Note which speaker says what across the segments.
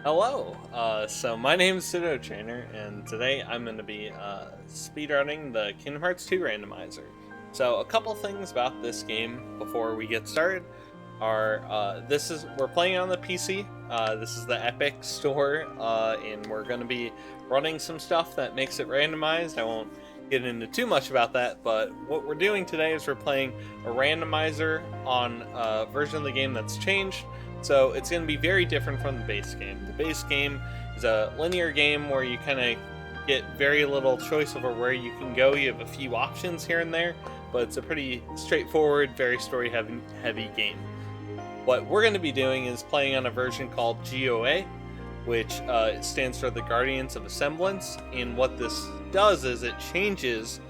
Speaker 1: Hello, so my name is Pseudo Trainer, and today I'm going to be speedrunning the Kingdom Hearts 2 randomizer. So a couple things about this game before we get started are we're playing on the PC. This is the Epic Store, and we're going to be running some stuff that makes it randomized. I won't get into too much about that, but what we're doing today is we're playing a randomizer on a version of the game that's changed. So it's going to be very different from the base game. The base game is a linear game where you kind of get very little choice over where you can go. You have a few options here and there, but it's a pretty straightforward, very story-heavy game. What we're going to be doing is playing on a version called GOA, which stands for the Guardians of Assemblance, and what this does is it changes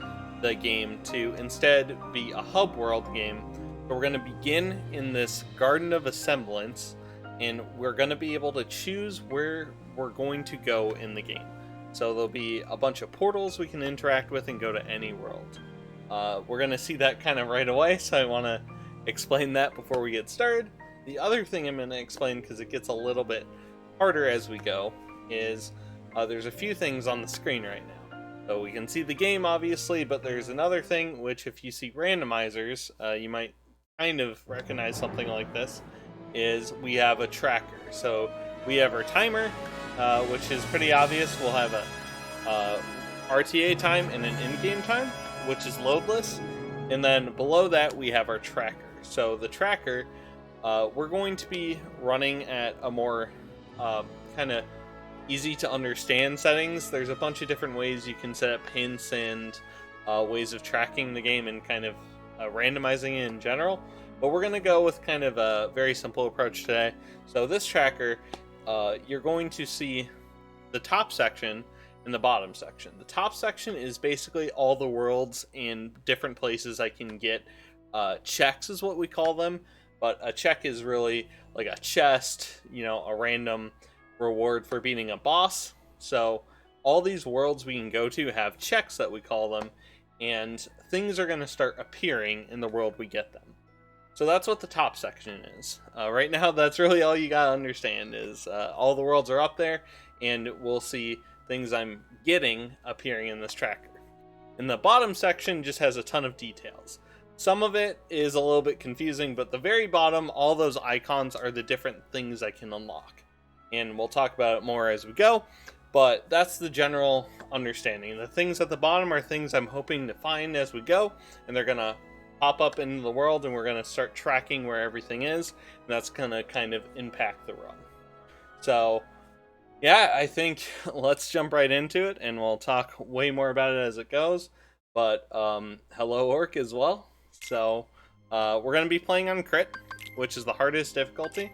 Speaker 1: the game to instead be a hub world game. So we're going to begin in this Garden of Assemblance, and we're going to be able to choose where we're going to go in the game. So there'll be a bunch of portals we can interact with and go to any world. We're going to see that kind of right away, so I want to explain that before we get started. The other thing I'm going to explain, because it gets a little bit harder as we go, is there's a few things on the screen right now. So we can see the game, obviously, but there's another thing, which if you see randomizers, you might kind of recognize something like this, is we have a tracker. So we have our timer, which is pretty obvious. We'll have a RTA time and an in-game time, which is loadless. And then below that, we have our tracker. So the tracker, we're going to be running at a more kind of easy to understand settings. There's a bunch of different ways you can set up hints and ways of tracking the game and kind of randomizing it in general, but we're going to go with kind of a very simple approach today. So this tracker, you're going to see the top section and the bottom section. The top section is basically all the worlds and different places I can get checks is what we call them, but a check is really like a chest, a random reward for beating a boss. So all these worlds we can go to have checks that we call them, and things are going to start appearing in the world we get them. So that's what the top section is. Right now, that's really all you gotta understand is all the worlds are up there, and we'll see things I'm getting appearing in this tracker. And the bottom section just has a ton of details. Some of it is a little bit confusing, but the very bottom, all those icons are the different things I can unlock. And we'll talk about it more as we go. But that's the general understanding. The things at the bottom are things I'm hoping to find as we go, and they're going to pop up into the world, and we're going to start tracking where everything is, and that's going to kind of impact the run. So, yeah, I think let's jump right into it, and we'll talk way more about it as it goes. But hello, Orc, as well. So, we're going to be playing on Crit, which is the hardest difficulty.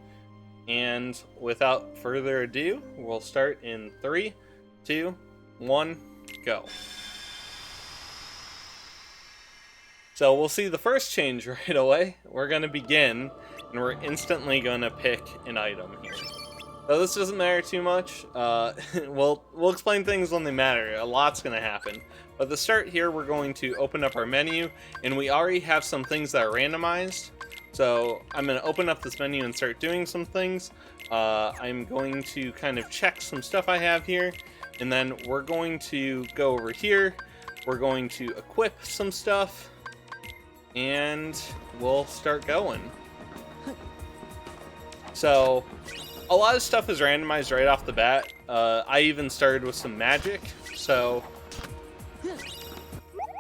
Speaker 1: And without further ado, we'll start in 3, 2, 1, go. So we'll see the first change right away. We're going to begin, and we're instantly going to pick an item here. So this doesn't matter too much. We'll explain things when they matter. A lot's going to happen. But to start here, we're going to open up our menu, and we already have some things that are randomized. So I'm going to open up this menu and start doing some things. I'm going to kind of check some stuff I have here, and then we're going to go over here. We're going to equip some stuff, and we'll start going. So a lot of stuff is randomized right off the bat. I even started with some magic, so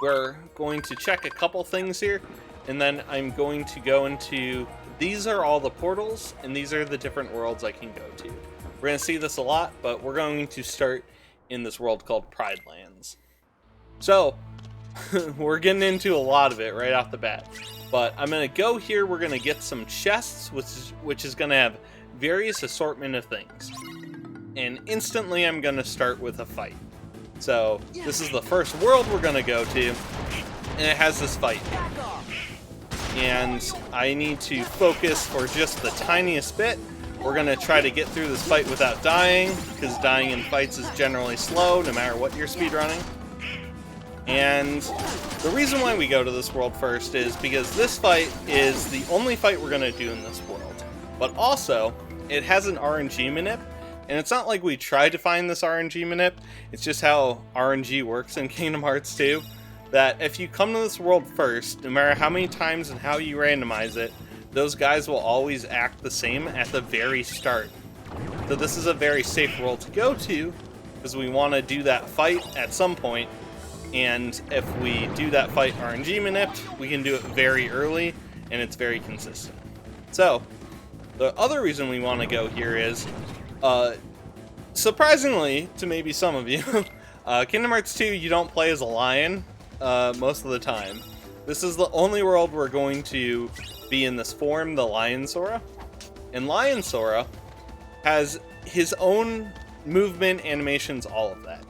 Speaker 1: we're going to check a couple things here. And then I'm going to go into, these are all the portals, and these are the different worlds I can go to. We're going to see this a lot, but we're going to start in this world called Pride Lands. So, we're getting into a lot of it right off the bat. But I'm going to go here, we're going to get some chests, which is going to have various assortment of things. And instantly I'm going to start with a fight. So, this is the first world we're going to go to, and it has this fight. And I need to focus for just the tiniest bit. We're going to try to get through this fight without dying, because dying in fights is generally slow, no matter what you're speedrunning. And the reason why we go to this world first is because this fight is the only fight we're going to do in this world. But also, it has an RNG manip, And it's not like we tried to find this RNG manip, it's just how RNG works in Kingdom Hearts 2, that if you come to this world first, no matter how many times and how you randomize it, those guys will always act the same at the very start. So this is a very safe world to go to, because we want to do that fight at some point, and if we do that fight RNG manipped, we can do it very early, and it's very consistent. So, the other reason we want to go here is, surprisingly to maybe some of you, Kingdom Hearts 2 you don't play as a lion most of the time. This is the only world we're going to be in this form, the Lion Sora. And Lion Sora has his own movement, animations, all of that.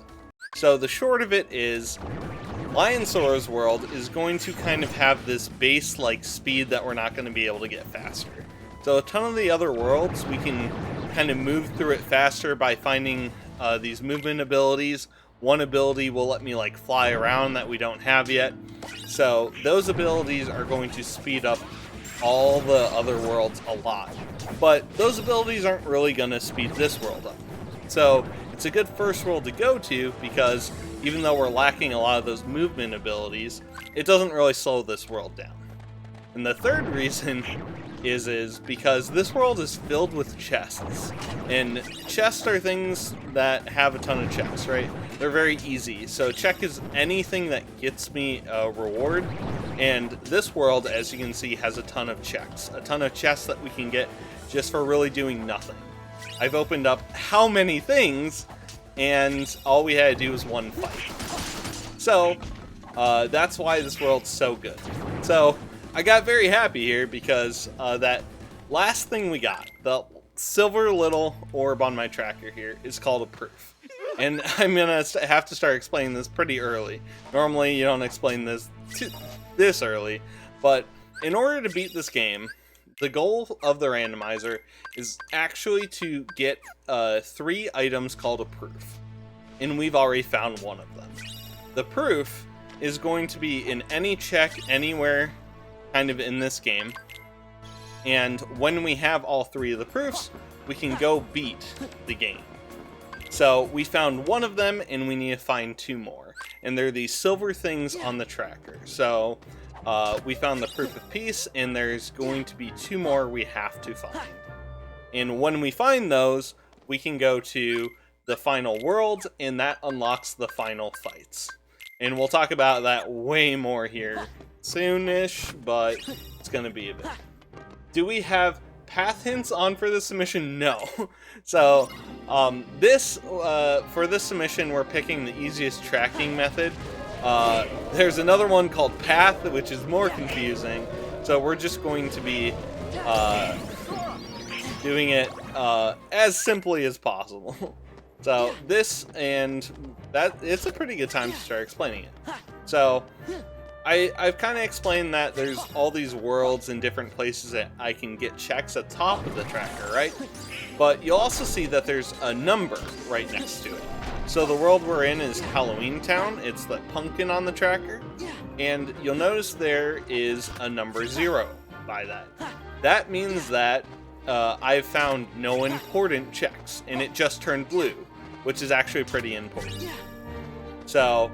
Speaker 1: So the short of it is, Lion Sora's world is going to kind of have this base like speed that we're not going to be able to get faster. So a ton of the other worlds, we can kind of move through it faster by finding these movement abilities. One ability will let me like fly around that we don't have yet. So those abilities are going to speed up all the other worlds a lot. But those abilities aren't really going to speed this world up. So it's a good first world to go to because even though we're lacking a lot of those movement abilities, it doesn't really slow this world down. And the third reason is because this world is filled with chests. And chests are things that have a ton of checks, right? They're very easy. So check is anything that gets me a reward. And this world, as you can see, has a ton of checks. A ton of chests that we can get just for really doing nothing. I've opened up how many things, and all we had to do was one fight. So, that's why this world's so good. So, I got very happy here because that last thing we got, the silver little orb on my tracker here, is called a proof. And I'm gonna have to start explaining this pretty early. Normally you don't explain this this early, but in order to beat this game, the goal of the randomizer is actually to get 3 items called a proof. And we've already found one of them. The proof is going to be in any check anywhere kind of in this game. And when we have all 3 of the proofs, we can go beat the game. So we found one of them and we need to find 2 more. And they're these silver things on the tracker. So we found the proof of peace and there's going to be 2 more we have to find. And when we find those, we can go to the final world and that unlocks the final fights. And we'll talk about that way more here soonish, but it's gonna be a bit. Do we have path hints on for this submission? No. So for this submission we're picking the easiest tracking method. There's another one called path, which is more confusing, so we're just going to be doing it as simply as possible. So this and that, it's a pretty good time to start explaining it. So I've kind of explained that there's all these worlds in different places that I can get checks at top of the tracker, right? But you'll also see that there's a number right next to it. So the world we're in is Halloween Town. It's the pumpkin on the tracker. And you'll notice there is a number 0 by that. That means that I've found no important checks, and it just turned blue, which is actually pretty important. So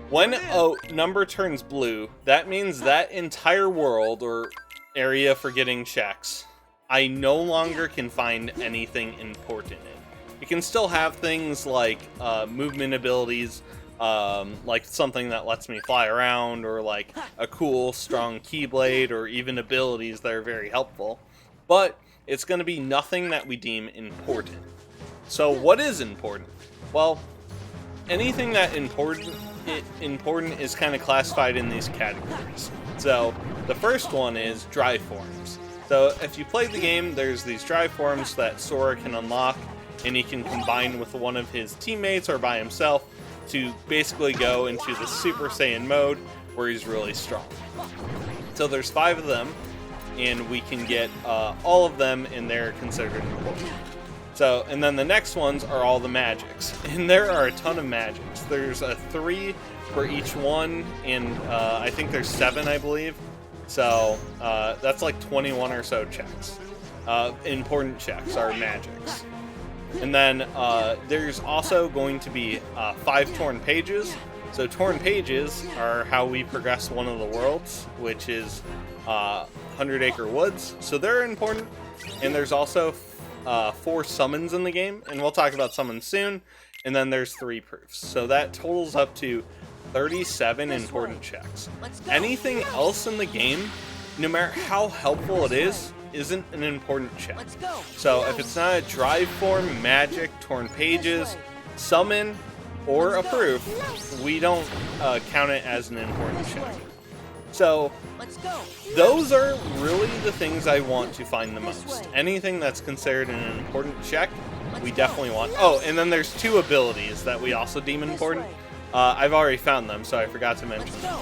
Speaker 1: when a number turns blue, that means that entire world or area for getting checks, I no longer can find anything important in. You can still have things like movement abilities, like something that lets me fly around, or like a cool, strong keyblade, or even abilities that are very helpful. But it's going to be nothing that we deem important. So what is important? Well, anything that important is kind of classified in these categories. So the first one is drive forms. So if you play the game, there's these drive forms that Sora can unlock, and he can combine with one of his teammates or by himself to basically go into the Super Saiyan mode where he's really strong. So there's 5 of them, and we can get all of them, and they're considered important. So, and then the next ones are all the magics, and there are a ton of magics. There's 3 for each one, and I think there's 7, I believe. So that's like 21 or so checks. Important checks are magics. And then there's also going to be 5 torn pages. So torn pages are how we progress one of the worlds, which is 100 Acre Woods. So they're important. And there's also 4 summons in the game, and we'll talk about summons soon. And then there's 3 proofs. So that totals up to 37 important checks. Anything else in the game, no matter how helpful it is, isn't an important check. So if it's not a drive form, magic, torn pages, summon, or a proof, we don't count it as an important check. So those are really the things I want to find the most. Anything that's considered an important check, we definitely want. Oh, and then there's 2 abilities that we also deem important. I've already found them, so I forgot to mention them.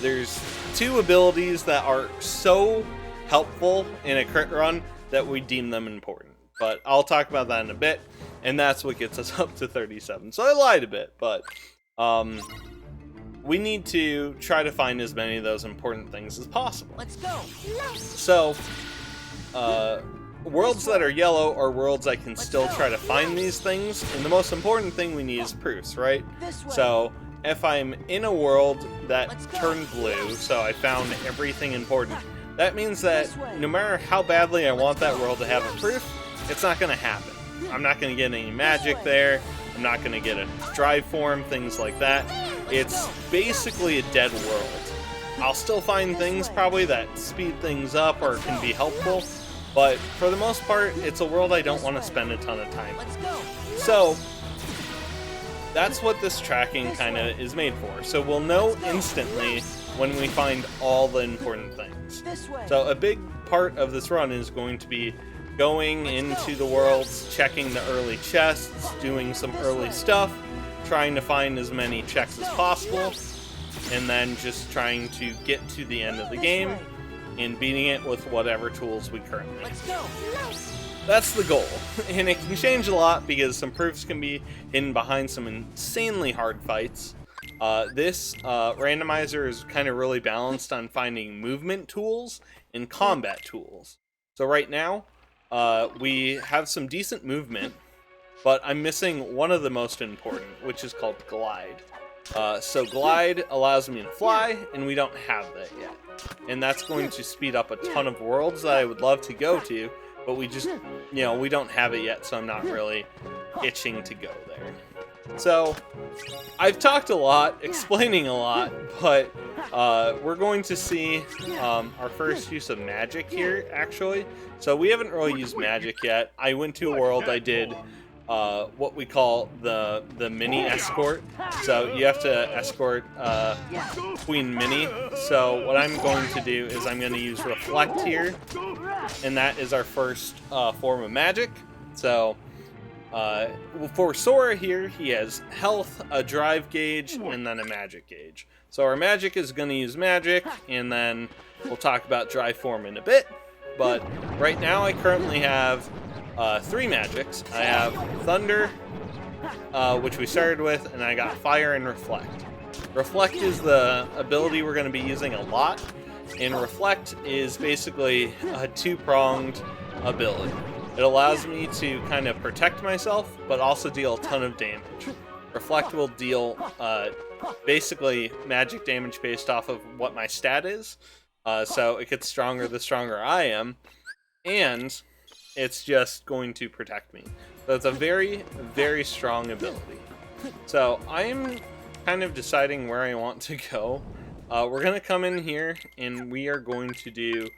Speaker 1: There's 2 abilities that are so helpful in a crit run that we deem them important. But I'll talk about that in a bit, and that's what gets us up to 37. So I lied a bit, but we need to try to find as many of those important things as possible.
Speaker 2: Let's go.
Speaker 1: So, worlds that are yellow are worlds I can still try to find these things, and the most important thing we need is proofs, right? So, if I'm in a world that turned blue, so I found everything important, that means that no matter how badly I want that world to have a proof, it's not going to happen. I'm not going to get any magic there, I'm not going to get a drive form, things like that. It's basically a dead world. I'll still find things probably that speed things up or can be helpful, but for the most part, it's a world I don't want to spend a ton of time in. So, that's what this tracking kind of is made for. So we'll know instantly when we find all the important things. So a big part of this run is going to be going into the worlds, checking the early chests, doing some early stuff, trying to find as many checks as possible, and then just trying to get to the end of the game and beating it with whatever tools we currently have. That's the goal, and it can change a lot because some proofs can be hidden behind some insanely hard fights. This randomizer is kind of really balanced on finding movement tools and combat tools. So right now, we have some decent movement, but I'm missing one of the most important, which is called Glide. So Glide allows me to fly, and we don't have that yet. And that's going to speed up a ton of worlds that I would love to go to, but we just, we don't have it yet, so I'm not really itching to go there. So, I've talked a lot, explaining a lot, but we're going to see our first use of magic here, actually. So we haven't really used magic yet. I went to a world, I did what we call the mini escort. So you have to escort Queen Minnie. So what I'm going to do is I'm going to use Reflect here, and that is our first form of magic. So for Sora here, he has health, a drive gauge, and then a magic gauge. So our magic is going to use magic, and then we'll talk about drive form in a bit. But right now I currently have 3 magics. I have Thunder, which we started with, and I got Fire and Reflect. Reflect is the ability we're going to be using a lot, and Reflect is basically a 2-pronged ability. It allows me to kind of protect myself, but also deal a ton of damage. Reflect will deal basically magic damage based off of what my stat is, so it gets stronger the stronger I am, and it's just going to protect me. So it's a very, very strong ability. So I'm kind of deciding where I want to go. We're going to come in here, and we are going to do...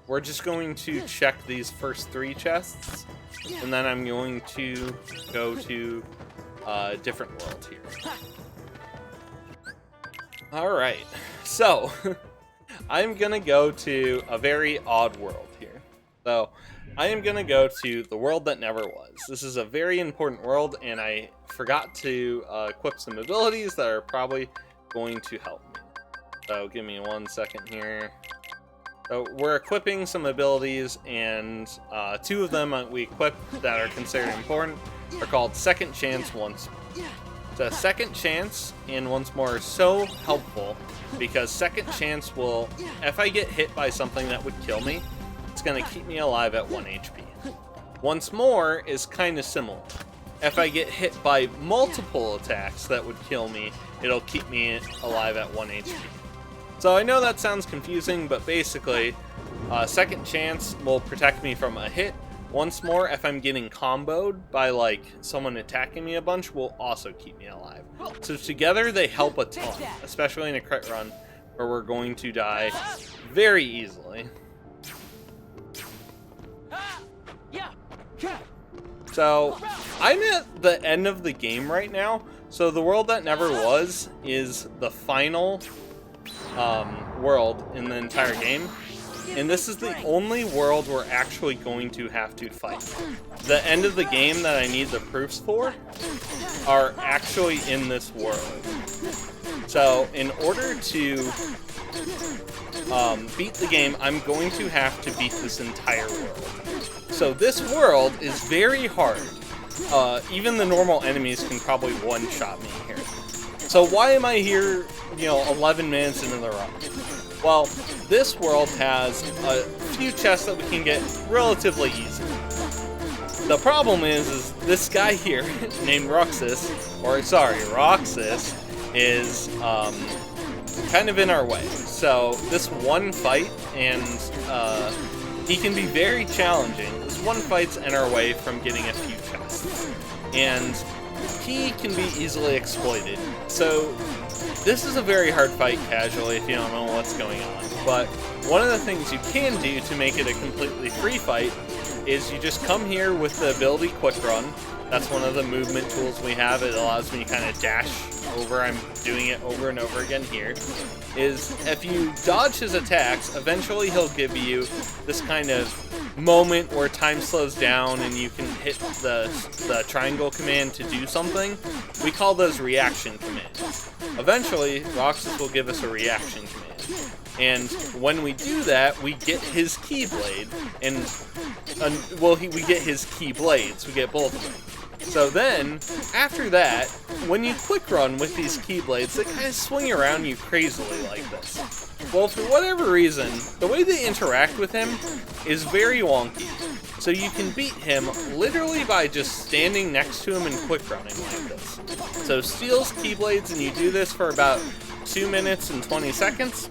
Speaker 1: we're just going to check these first 3 chests, and then I'm going to go to a different world here. Alright, so I'm gonna go to a very odd world here. So I am gonna go to the world that never was. This is a very important world, and I forgot to equip some abilities that are probably going to help me. So give me 1 second here. So we're equipping some abilities, and 2 of them we equip that are considered important are called Second Chance, Once More. So Second Chance and Once More are so helpful because Second Chance will, if I get hit by something that would kill me, it's going to keep me alive at 1 HP. Once more is kind of similar. If I get hit by multiple attacks that would kill me, it'll keep me alive at 1 HP. So I know that sounds confusing, but basically, second chance will protect me from a hit. Once more, if I'm getting comboed by like someone attacking me a bunch, will also keep me alive. So together they help a ton, especially in a crit run where we're going to die very easily. So I'm at the end of the game right now. So the world that never was is the final world in the entire game. And this is the only world we're actually going to have to fight. The end of the game that I need the proofs for are actually in this world. So in order to beat the game, I'm going to have to beat this entire world. So this world is very hard. Even the normal enemies can probably one-shot me here. So why am I here, 11 minutes into the run? Well, this world has a few chests that we can get relatively easy. The problem is this guy here, named Roxas, is kind of in our way. So this one fight, and he can be very challenging. This one fight's in our way from getting a few chests. And he can be easily exploited. So this is a very hard fight casually if you don't know what's going on. But one of the things you can do to make it a completely free fight is you just come here with the ability Quick Run. That's one of the movement tools we have. It allows me to kind of dash over. I'm doing it over and over again here. Is if you dodge his attacks, eventually he'll give you this kind of moment where time slows down and you can hit the triangle command to do something. We call those reaction commands. Eventually, Roxas will give us a reaction command. And when we do that, we get his Keyblade, we get his Keyblades, we get both of them. So then, after that, when you quick run with these Keyblades, they kind of swing around you crazily like this. Well, for whatever reason, the way they interact with him is very wonky. So you can beat him literally by just standing next to him and quick running like this. So steals Keyblades, and you do this for about 2 minutes and 20 seconds,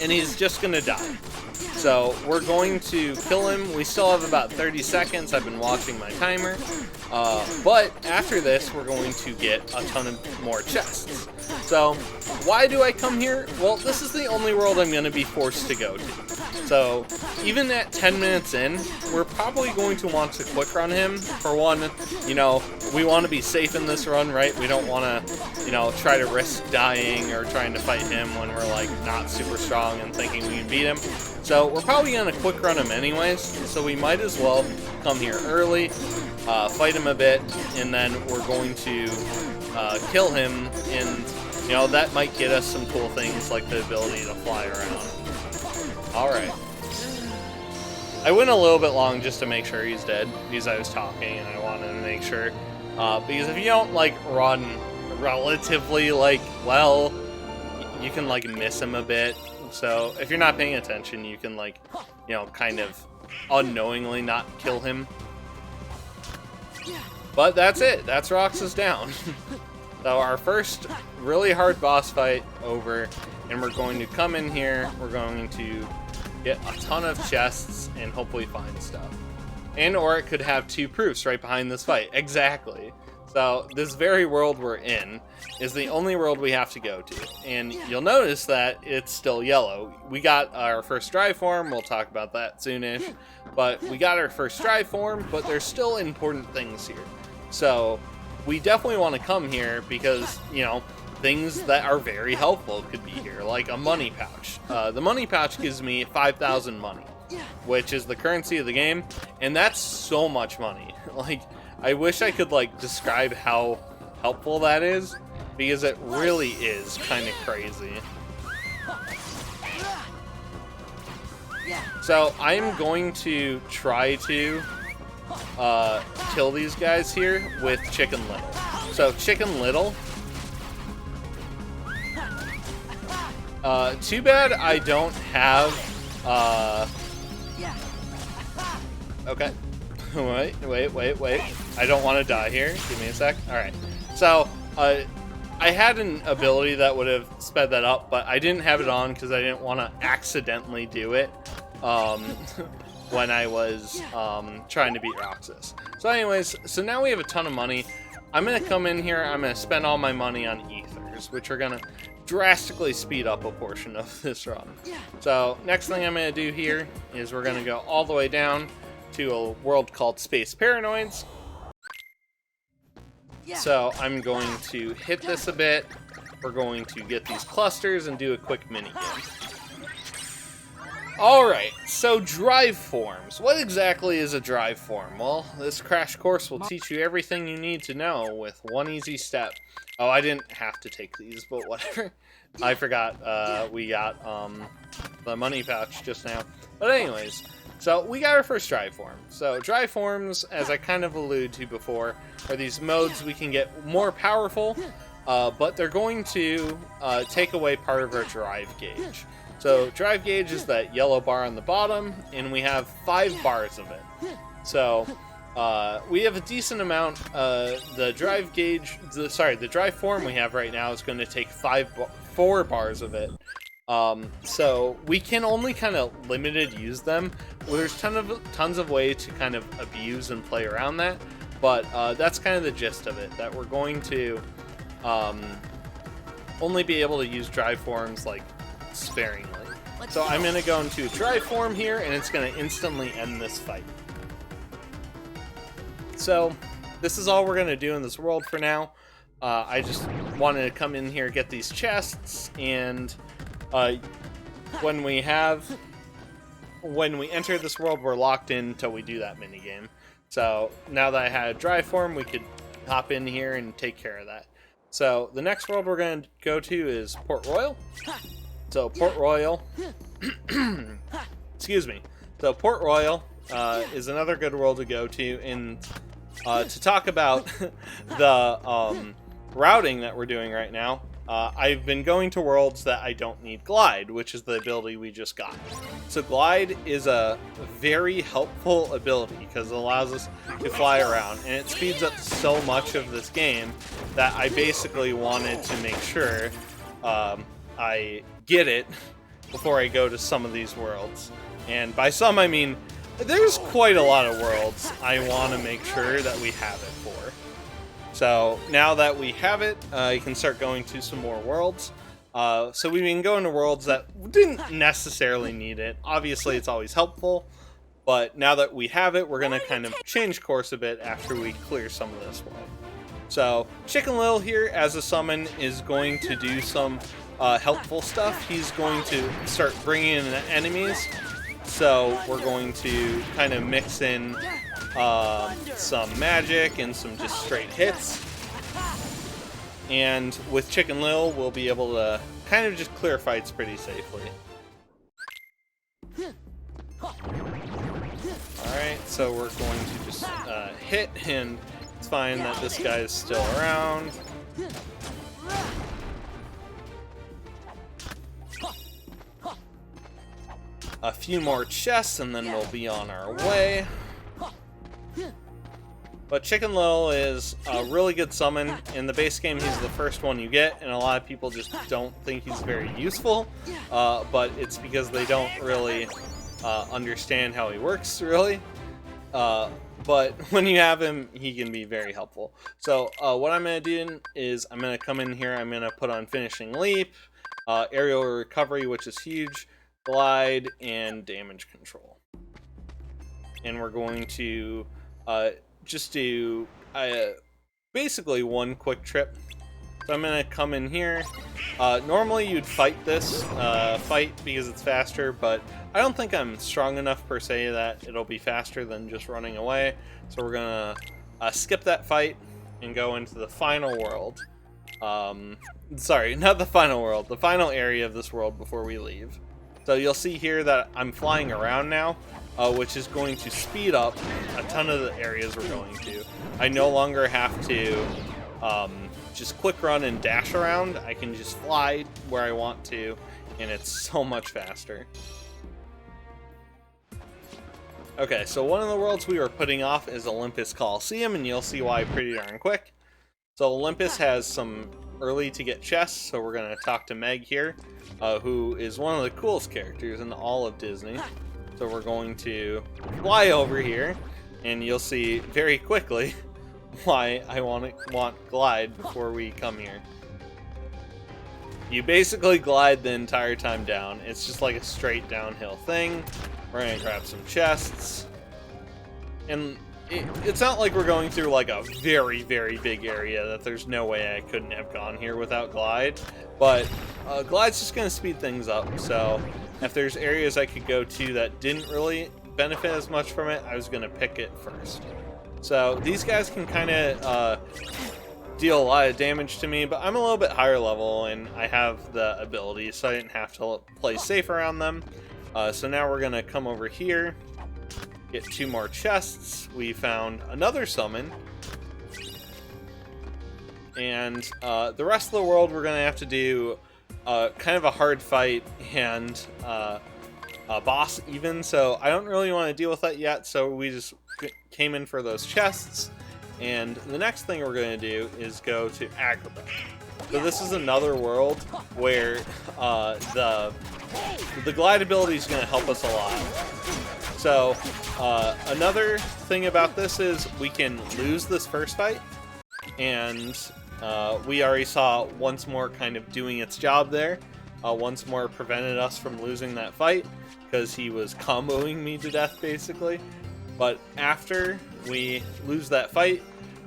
Speaker 1: and he's just gonna die. So we're going to kill him. We still have about 30 seconds. I've been watching my timer. But after this, we're going to get a ton of more chests. So why do I come here? Well, this is the only world I'm going to be forced to go to. So even at 10 minutes in, we're probably going to want to quick run him. For one, we want to be safe in this run, right? We don't want to, try to risk dying or trying to fight him when we're like not super strong and thinking we can beat him. So we're probably going to quick run him anyways, so we might as well come here early, fight him a bit, and then we're going to kill him, and that might get us some cool things like the ability to fly around. Alright. I went a little bit long just to make sure he's dead, because I was talking and I wanted to make sure. Because if you don't run relatively well, you can miss him a bit. So if you're not paying attention, you can kind of unknowingly not kill him. But that's it. That's Roxas down. So our first really hard boss fight over, and we're going to come in here. We're going to get a ton of chests and hopefully find stuff. And or it could have 2 proofs right behind this fight. Exactly. So this very world we're in is the only world we have to go to. And you'll notice that it's still yellow. We got our first dry form. We'll talk about that soonish. But we got our first dry form, but there's still important things here. So we definitely want to come here because, things that are very helpful could be here, like a money pouch. The money pouch gives me 5,000 money, which is the currency of the game. And that's so much money. I wish I could describe how helpful that is, because it really is kind of crazy. So I'm going to try to kill these guys here with Chicken Little. So Chicken Little, too bad I don't have okay. Wait. I don't want to die here. Give me a sec. Alright. So, I had an ability that would have sped that up, but I didn't have it on because I didn't want to accidentally do it when I was trying to beat Roxas. So anyways, so now we have a ton of money. I'm going to come in here, I'm going to spend all my money on ethers, which are going to drastically speed up a portion of this run. So next thing I'm going to do here is we're going to go all the way down to a world called Space Paranoids. So I'm going to hit this a bit. We're going to get these clusters and do a quick mini game. Alright, so drive forms. What exactly is a drive form? Well, this crash course will teach you everything you need to know with one easy step. Oh, I didn't have to take these, but whatever. I forgot we got the money pouch just now. But anyways, so we got our first drive form. So drive forms, as I kind of alluded to before, are these modes we can get more powerful, but they're going to take away part of our drive gauge. So drive gauge is that yellow bar on the bottom, and we have 5 bars of it. So we have a decent amount. The drive gauge, the drive form we have right now is going to take 4 bars of it. So we can only kind of limited use them. Well, there's tons of ways to kind of abuse and play around that, but that's kind of the gist of it. That we're going to only be able to use drive forms like sparingly. So I'm going to go into a drive form here, and it's going to instantly end this fight. So this is all we're going to do in this world for now. I just wanted to come in here, get these chests, and when we enter this world, we're locked in until we do that mini game. So now that I had a drive form, we could hop in here and take care of that. So the next world we're going to go to is Port Royal. So Port Royal, excuse me. So Port Royal is another good world to go to, and to talk about the routing that we're doing right now. I've been going to worlds that I don't need Glide, which is the ability we just got. So Glide is a very helpful ability because it allows us to fly around, and it speeds up so much of this game that I basically wanted to make sure I get it before I go to some of these worlds. And by some, I mean there's quite a lot of worlds I want to make sure that we have it for. So now that we have it, you can start going to some more worlds. So we've been going to worlds that didn't necessarily need it. Obviously, it's always helpful. But now that we have it, we're going to kind of change course a bit after we clear some of this world. So Chicken Lil here, as a summon, is going to do some helpful stuff. He's going to start bringing in enemies. So we're going to kind of mix in some magic and some just straight hits. And with Chicken Lil, we'll be able to kind of just clear fights pretty safely. Alright, so we're going to just hit, and it's fine that this guy is still around. A few more chests, and then we'll be on our way. But Chicken Lil is a really good summon. In the base game, he's the first one you get, and a lot of people just don't think he's very useful. But it's because they don't really understand how he works, really. But when you have him, he can be very helpful. So what I'm going to do is I'm going to come in here, I'm going to put on Finishing Leap, Aerial Recovery, which is huge, Glide, and Damage Control. And we're going to just do basically one quick trip. So I'm going to come in here. Normally you'd fight this fight because it's faster, but I don't think I'm strong enough per se that it'll be faster than just running away. So we're going to skip that fight and go into the final world. Sorry, not the final world, the final area of this world before we leave. So you'll see here that I'm flying around now, which is going to speed up a ton of the areas we're going to. I no longer have to just quick run and dash around. I can just fly where I want to, and it's so much faster. Okay, so one of the worlds we were putting off is Olympus Coliseum, and you'll see why pretty darn quick. So Olympus has some early to get chests, so we're going to talk to Meg here, who is one of the coolest characters in all of Disney. So we're going to fly over here, and you'll see very quickly why I want glide before we come here. You basically glide the entire time down. It's just like a straight downhill thing. We're going to grab some chests. And it's not like we're going through like a very, very big area that there's no way I couldn't have gone here without glide. But glide's just going to speed things up. So if there's areas I could go to that didn't really benefit as much from it, I was going to pick it first. So these guys can kind of deal a lot of damage to me, but I'm a little bit higher level and I have the ability, so I didn't have to play safe around them. So now we're going to come over here, get 2 more chests. We found another summon. And the rest of the world we're going to have to do kind of a hard fight and a boss even, so I don't really want to deal with that yet, so we just came in for those chests. And the next thing we're going to do is go to Agrabah. So this is another world where the glide ability is going to help us a lot. So another thing about this is we can lose this first fight, and we already saw Once More kind of doing its job there. Once More prevented us from losing that fight because he was comboing me to death basically. But after we lose that fight,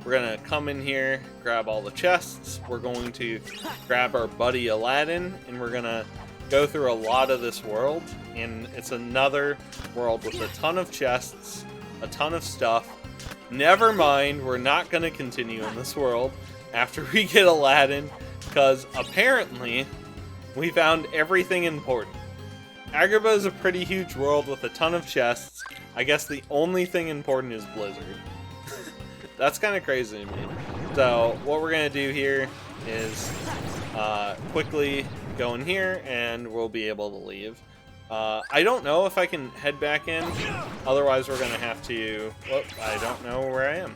Speaker 1: we're going to come in here, grab all the chests. We're going to grab our buddy Aladdin, and we're going to go through a lot of this world. And it's another world with a ton of chests, a ton of stuff. Never mind, we're not going to continue in this world after we get Aladdin, because apparently we found everything important. Agrabah is a pretty huge world with a ton of chests. I guess the only thing important is Blizzard. That's kind of crazy to me. So what we're going to do here is quickly go in here and we'll be able to leave. I don't know if I can head back in. Otherwise we're going to have to... Whoop, I don't know where I am.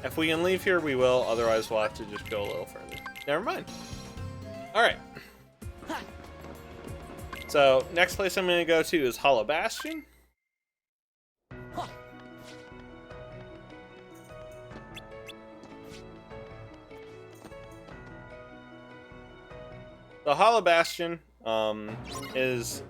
Speaker 1: If we can leave here, we will. Otherwise we'll have to just go a little further. Never mind. Alright. So next place I'm going to go to is Hollow Bastion. The Hollow Bastion is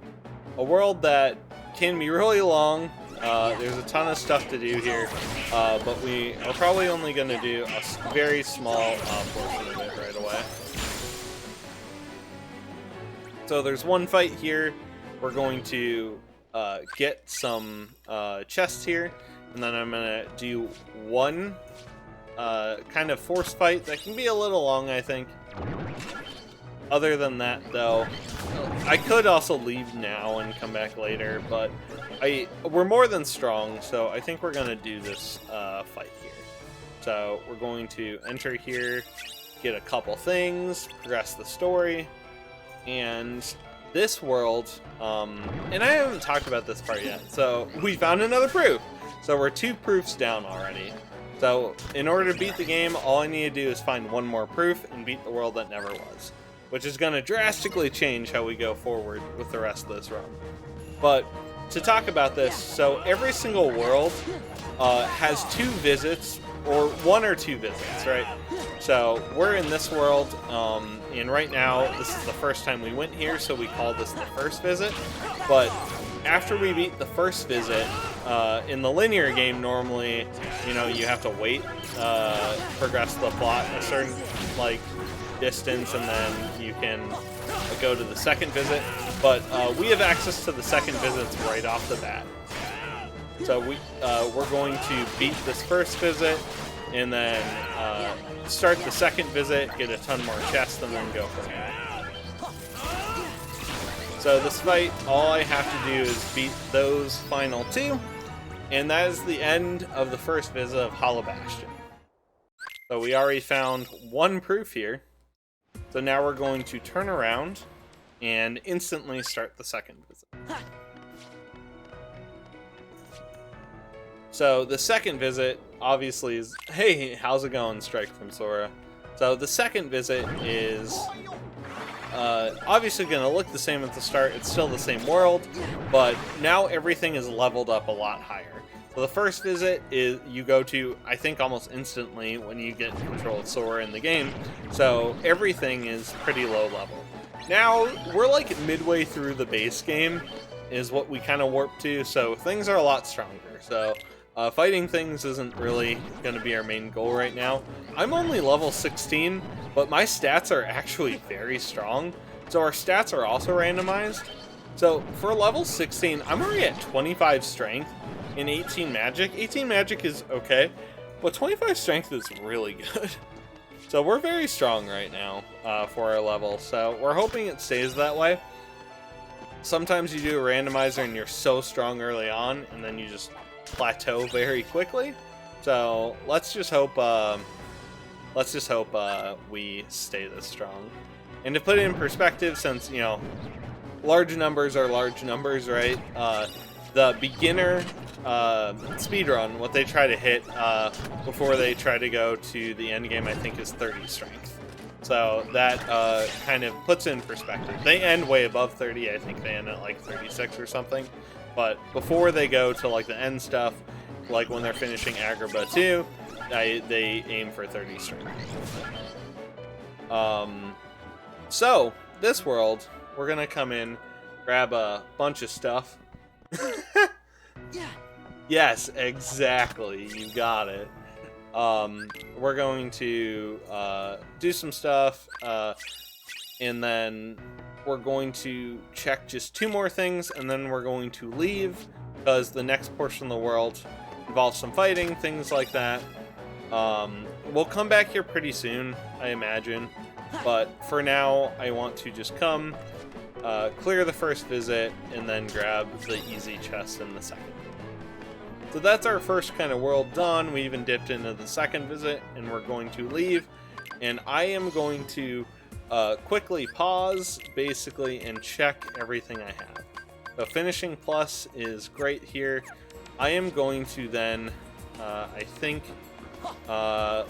Speaker 1: a world that can be really long. There's a ton of stuff to do here, but we are probably only going to do a very small portion of it right away. So there's one fight here. We're going to get some chests here, and then I'm going to do one kind of force fight that can be a little long, I think. Other than that, though, I could also leave now and come back later, but we're more than strong, so I think we're going to do this fight here. So we're going to enter here, get a couple things, progress the story, and this world, and I haven't talked about this part yet, so we found another proof. So we're 2 proofs down already. So in order to beat the game, all I need to do is find one more proof and beat the world that never was, which is going to drastically change how we go forward with the rest of this run. But to talk about this, so every single world has 2 visits, or 1 or 2 visits, right? So we're in this world, and right now this is the first time we went here, so we call this the first visit. But after we beat the first visit, in the linear game normally, you know, you have to wait, progress the plot a certain distance, and then you can go to the second visit, but we have access to the second visits right off the bat. So we're going to beat this first visit, and then start the second visit, get a ton more chests, and then go from there. So this fight, all I have to do is beat those final 2, and that is the end of the first visit of Hollow Bastion. So we already found 1 proof here. So now we're going to turn around and instantly start the second visit. So the second visit obviously is, hey, how's it going, Strike from Sora? So the second visit is obviously going to look the same at the start. It's still the same world, but now everything is leveled up a lot higher. So the first visit is you go to, I think, almost instantly when you get control of Sora in the game. So everything is pretty low level. Now we're like midway through the base game is what we kind of warp to, so things are a lot stronger. So fighting things isn't really going to be our main goal right now. I'm only level 16, but my stats are actually very strong. So our stats are also randomized. So for level 16, I'm already at 25 strength and 18 magic. 18 magic is okay, but 25 strength is really good. So we're very strong right now for our level. So we're hoping it stays that way. Sometimes you do a randomizer and you're so strong early on, and then you just plateau very quickly. So let's just hope we stay this strong. And to put it in perspective, since, you know, large numbers are large numbers, right? The beginner speedrun, what they try to hit before they try to go to the end game, I think, is 30 strength. So that kind of puts it in perspective. They end way above 30. I think they end at like 36 or something. But before they go to like the end stuff, like when they're finishing Agrabah 2, they aim for 30 strength. So this world, we're gonna come in, grab a bunch of stuff. Yes, exactly. You got it. We're going to do some stuff, and then we're going to check just 2 more things, and then we're going to leave, because the next portion of the world involves some fighting, things like that. We'll come back here pretty soon, I imagine, but for now, I want to just come, clear the first visit, and then grab the easy chest in the second. So that's our first kind of world done. We even dipped into the second visit, and we're going to leave. And I am going to quickly pause, basically, and check everything I have. So finishing plus is great here. I am going to then, I think,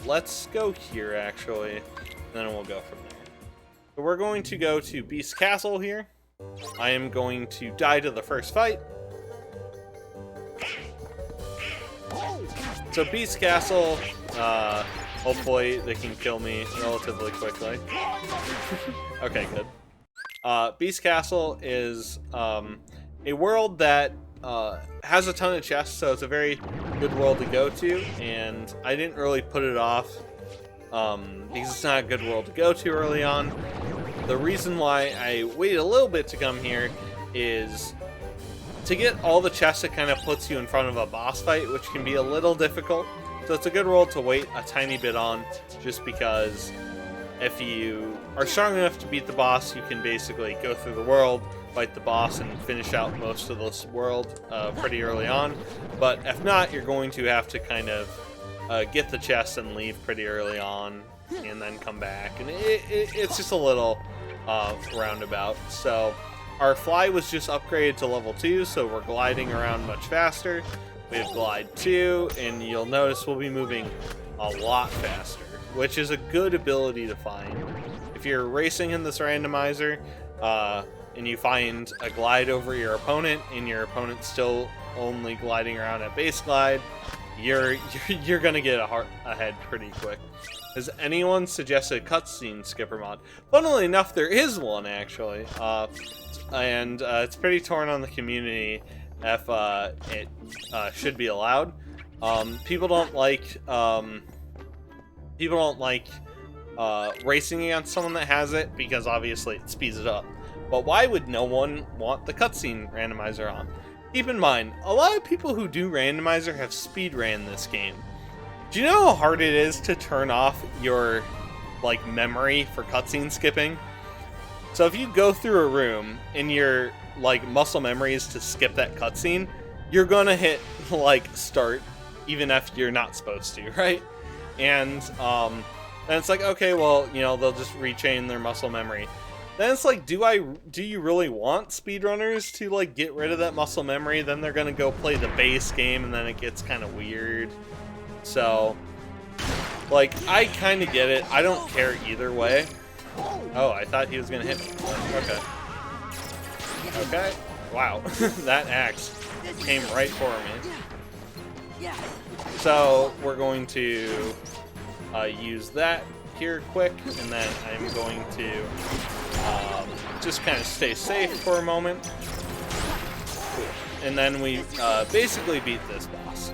Speaker 1: let's go here, actually, and then we'll go from there. So we're going to go to Beast Castle here. I am going to die to the first fight. So Beast Castle, hopefully they can kill me relatively quickly. Okay, good. Beast Castle is a world that has a ton of chests, so it's a very good world to go to, and I didn't really put it off because it's not a good world to go to early on. The reason why I waited a little bit to come here is to get all the chests. It kind of puts you in front of a boss fight, which can be a little difficult. So it's a good world to wait a tiny bit on, just because if you are strong enough to beat the boss, you can basically go through the world, fight the boss, and finish out most of this world pretty early on. But if not, you're going to have to kind of get the chest and leave pretty early on, and then come back. And it's just a little roundabout. So our fly was just upgraded to level 2, so we're gliding around much faster. We have glide 2, and you'll notice we'll be moving a lot faster, which is a good ability to find. If you're racing in this randomizer, and you find a glide over your opponent, and your opponent's still only gliding around at base glide, you're gonna get ahead pretty quick. Has anyone suggested a cutscene skipper mod? Funnily enough, there is one, actually. And it's pretty torn on the community if it should be allowed. People don't like racing against someone that has it, because obviously it speeds it up. But why would no one want the cutscene randomizer on? Keep in mind, a lot of people who do randomizer have speed ran this game. Do you know how hard it is to turn off your memory for cutscene skipping? So if you go through a room and your muscle memory is to skip that cutscene, you're gonna hit start even if you're not supposed to, right? And it's like, okay, well, they'll just rechain their muscle memory. then it's like, do you really want speedrunners to like get rid of that muscle memory? Then they're gonna go play the base game, and then it gets kind of weird. So, like, I kind of get it. I don't care either way. Oh, I thought he was gonna hit me. Okay. Okay. Wow, that axe came right for me. So we're going to use that here quick, and then I'm going to just kind of stay safe for a moment. And then we basically beat this boss.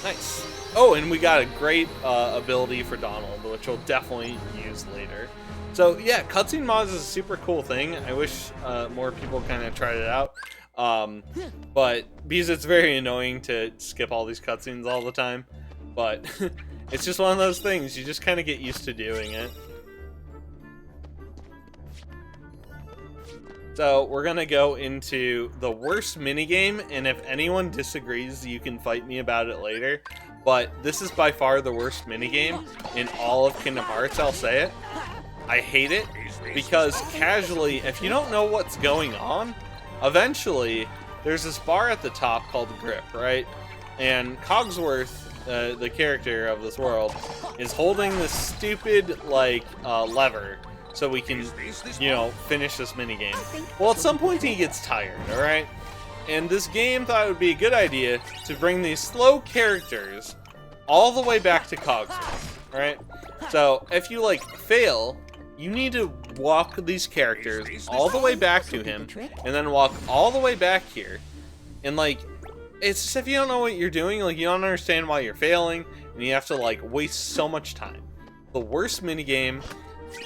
Speaker 1: Nice. Oh, and we got a great ability for Donald, which we'll definitely use later. So yeah, cutscene mods is a super cool thing. I wish more people kind of tried it out. But because it's very annoying to skip all these cutscenes all the time. But it's just one of those things, you just kind of get used to doing it. So we're gonna go into the worst minigame, and if anyone disagrees, you can fight me about it later. But this is by far the worst minigame in all of Kingdom Hearts, I'll say it. I hate it, because casually, if you don't know what's going on, eventually, there's this bar at the top called Grip, right? And Cogsworth, the character of this world, is holding this stupid, like, lever, so we can, you know, finish this minigame. Well, at some point he gets tired, alright? And this game thought it would be a good idea to bring these slow characters all the way back to Cogsworth, right? So, if you, like, fail, you need to walk these characters all the way back to him, and then walk all the way back here. And, like, it's just if you don't know what you're doing, like, you don't understand why you're failing, and you have to, like, waste so much time. The worst minigame.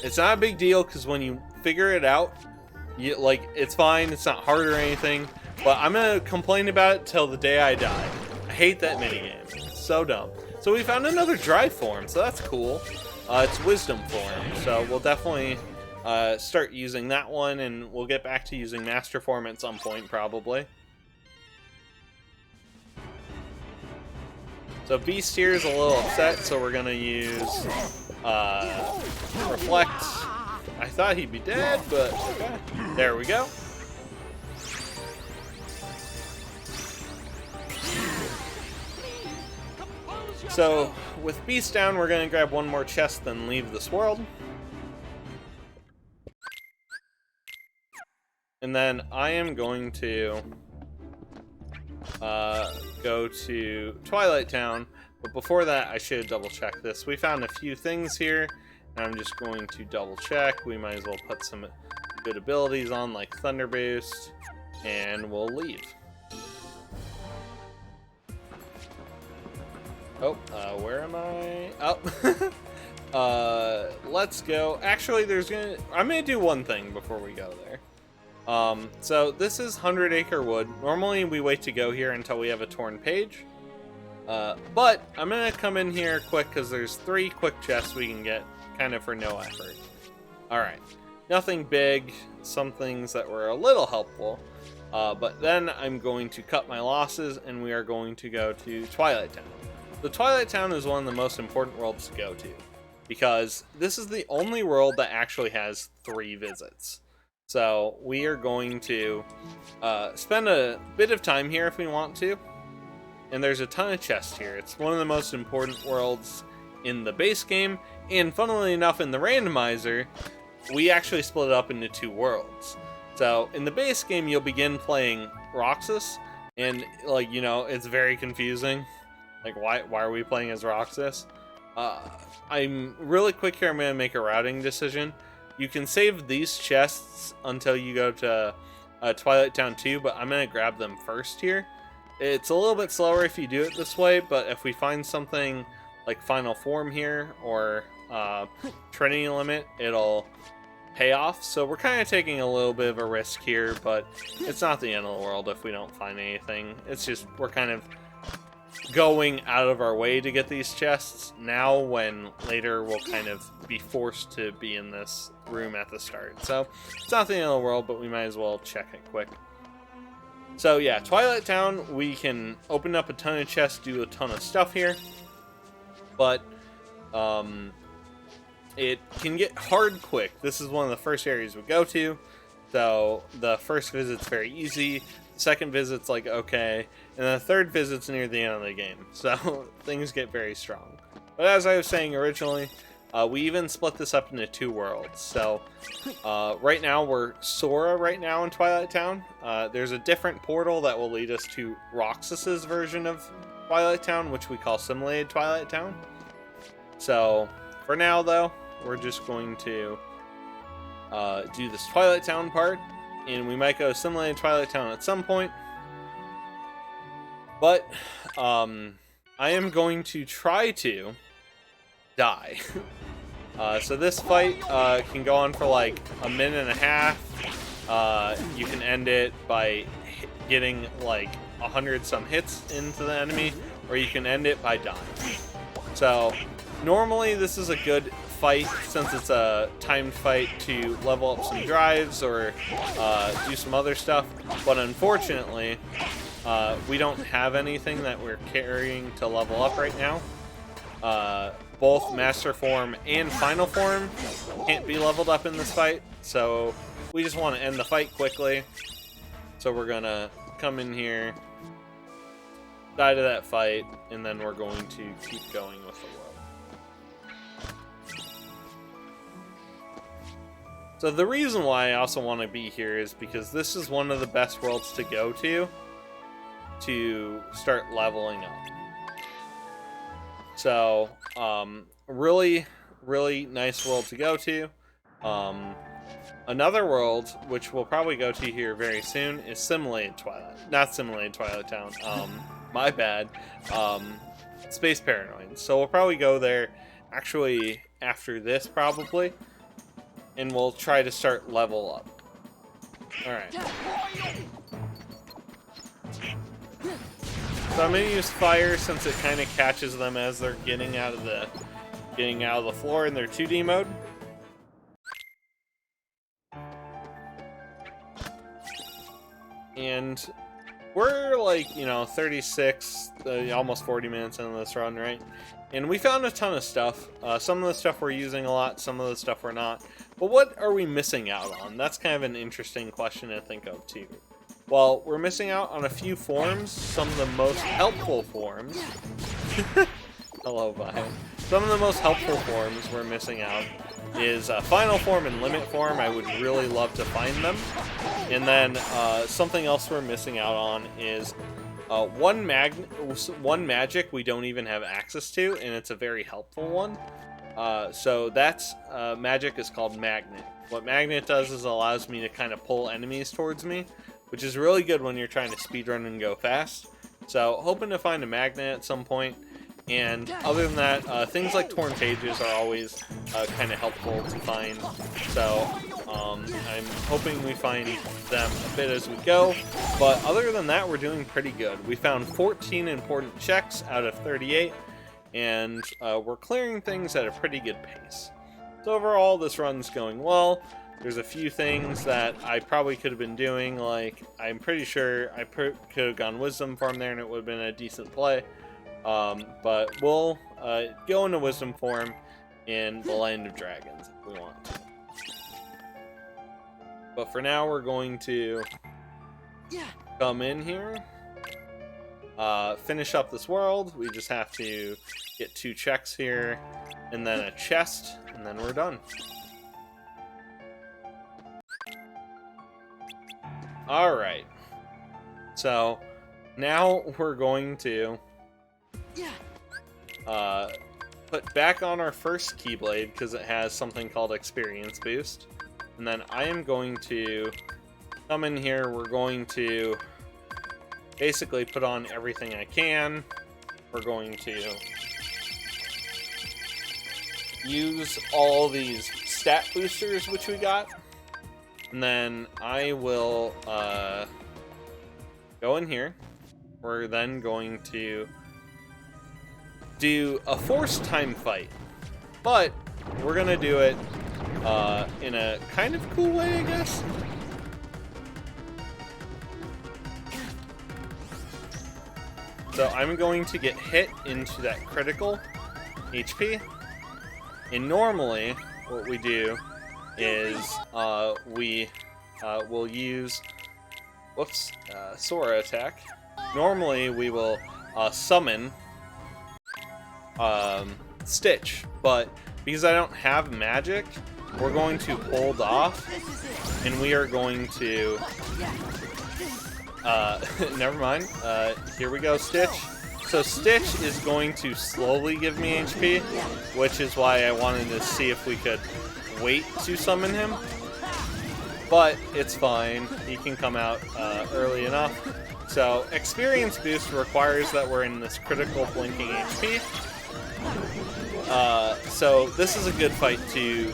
Speaker 1: It's not a big deal, because when you figure it out, you, like, it's fine, it's not hard or anything, but I'm gonna complain about it till the day I die. I hate that minigame. It's so dumb. So we found another drive form, so that's cool. It's Wisdom form, so we'll definitely start using that one, and we'll get back to using Master form at some point, probably. So Beast here is a little upset, so we're gonna use Reflect. I thought he'd be dead, but okay. There we go. So, with Beast down, we're gonna grab one more chest, then leave this world. And then I am going to go to Twilight Town, but before that, I should double check this. We found a few things here, and I'm just going to double check. We might as well put some good abilities on, like Thunder Boost, and we'll leave. Oh, where am I? Oh, let's go. Actually, I'm gonna do one thing before we go there. So this is 100 Acre Wood. Normally we wait to go here until we have a torn page. But I'm gonna come in here quick because there's 3 quick chests we can get kind of for no effort. Alright, nothing big, some things that were a little helpful. But then I'm going to cut my losses, and we are going to go to Twilight Town. The Twilight Town is one of the most important worlds to go to, because this is the only world that actually has 3 visits. So we are going to spend a bit of time here if we want to. And there's a ton of chests here. It's one of the most important worlds in the base game, and funnily enough in the randomizer, we actually split it up into 2 worlds. So in the base game, you'll begin playing Roxas, and, like, you know, it's very confusing. Like, why are we playing as Roxas? I'm really quick here. I'm going to make a routing decision. You can save these chests until you go to Twilight Town 2, but I'm going to grab them first here. It's a little bit slower if you do it this way, but if we find something like Final Form here or Trinity Limit, it'll pay off. So we're kind of taking a little bit of a risk here, but it's not the end of the world if we don't find anything. It's just we're kind of going out of our way to get these chests now, when later we'll kind of be forced to be in this room at the start. So it's not the end of the world, but we might as well check it quick. So yeah, Twilight Town, we can open up a ton of chests, do a ton of stuff here, but it can get hard quick. This is one of the first areas we go to, so the first visit's very easy. The second visit's like okay, and the third visit's near the end of the game. So things get very strong. But as I was saying originally, we even split this up into 2 worlds. So right now we're Sora right now in Twilight Town. There's a different portal that will lead us to Roxas's version of Twilight Town, which we call Simulated Twilight Town. So for now though, we're just going to do this Twilight Town part, and we might go Simulated Twilight Town at some point. But I am going to try to die. So this fight can go on for like a minute and a half. You can end it by getting like 100 some hits into the enemy, or you can end it by dying. So normally this is a good fight since it's a timed fight to level up some drives or do some other stuff, but unfortunately we don't have anything that we're carrying to level up right now. Both Master Form and Final Form can't be leveled up in this fight, so we just want to end the fight quickly. So we're gonna come in here, die to that fight, and then we're going to keep going with the world. So the reason why I also want to be here is because this is one of the best worlds to go to start leveling up. So, really, really nice world to go to. Another world, which we'll probably go to here very soon, is Simulated Twilight. Not Simulated Twilight Town. My bad. Space Paranoid. So we'll probably go there, actually, after this, probably. And we'll try to start level up. Alright. So I'm going to use fire since it kind of catches them as they're getting out of the floor in their 2D mode. And we're like, 36, almost 40 minutes into this run, right? And we found a ton of stuff. Some of the stuff we're using a lot, some of the stuff we're not. But what are we missing out on? That's kind of an interesting question to think of too. Well, we're missing out on a few forms, some of the most helpful forms. Hello, Vine. Some of the most helpful forms we're missing out is Final Form and Limit Form. I would really love to find them. And then something else we're missing out on is one magic we don't even have access to, and it's a very helpful one. So that's magic is called Magnet. What Magnet does is allows me to kind of pull enemies towards me, which is really good when you're trying to speedrun and go fast. So hoping to find a magnet at some point. And other than that, things like torn pages are always kind of helpful to find. So I'm hoping we find them a bit as we go. But other than that, we're doing pretty good. We found 14 important checks out of 38. And we're clearing things at a pretty good pace. So overall, this run's going well. There's a few things that I probably could have been doing, like I'm pretty sure I could have gone Wisdom Form there and it would have been a decent play. But we'll go into Wisdom Form in the Land of Dragons if we want to. But for now, we're going to come in here, finish up this world. We just have to get 2 checks here, and then a chest, and then we're done. Alright, so now we're going to put back on our first Keyblade because it has something called Experience Boost. And then I am going to come in here, we're going to basically put on everything I can. We're going to use all these stat boosters which we got. And then I will go in here. We're then going to do a forced time fight. But we're going to do it in a kind of cool way, I guess. So I'm going to get hit into that critical HP. And normally, what we do is we'll use, Sora attack. Normally, we will summon Stitch, but because I don't have magic, we're going to hold off, and we are going to, never mind, here we go, Stitch. So Stitch is going to slowly give me HP, which is why I wanted to see if we could wait to summon him. But it's fine, he can come out early enough. So experience boost requires that we're in this critical blinking HP. So this is a good fight to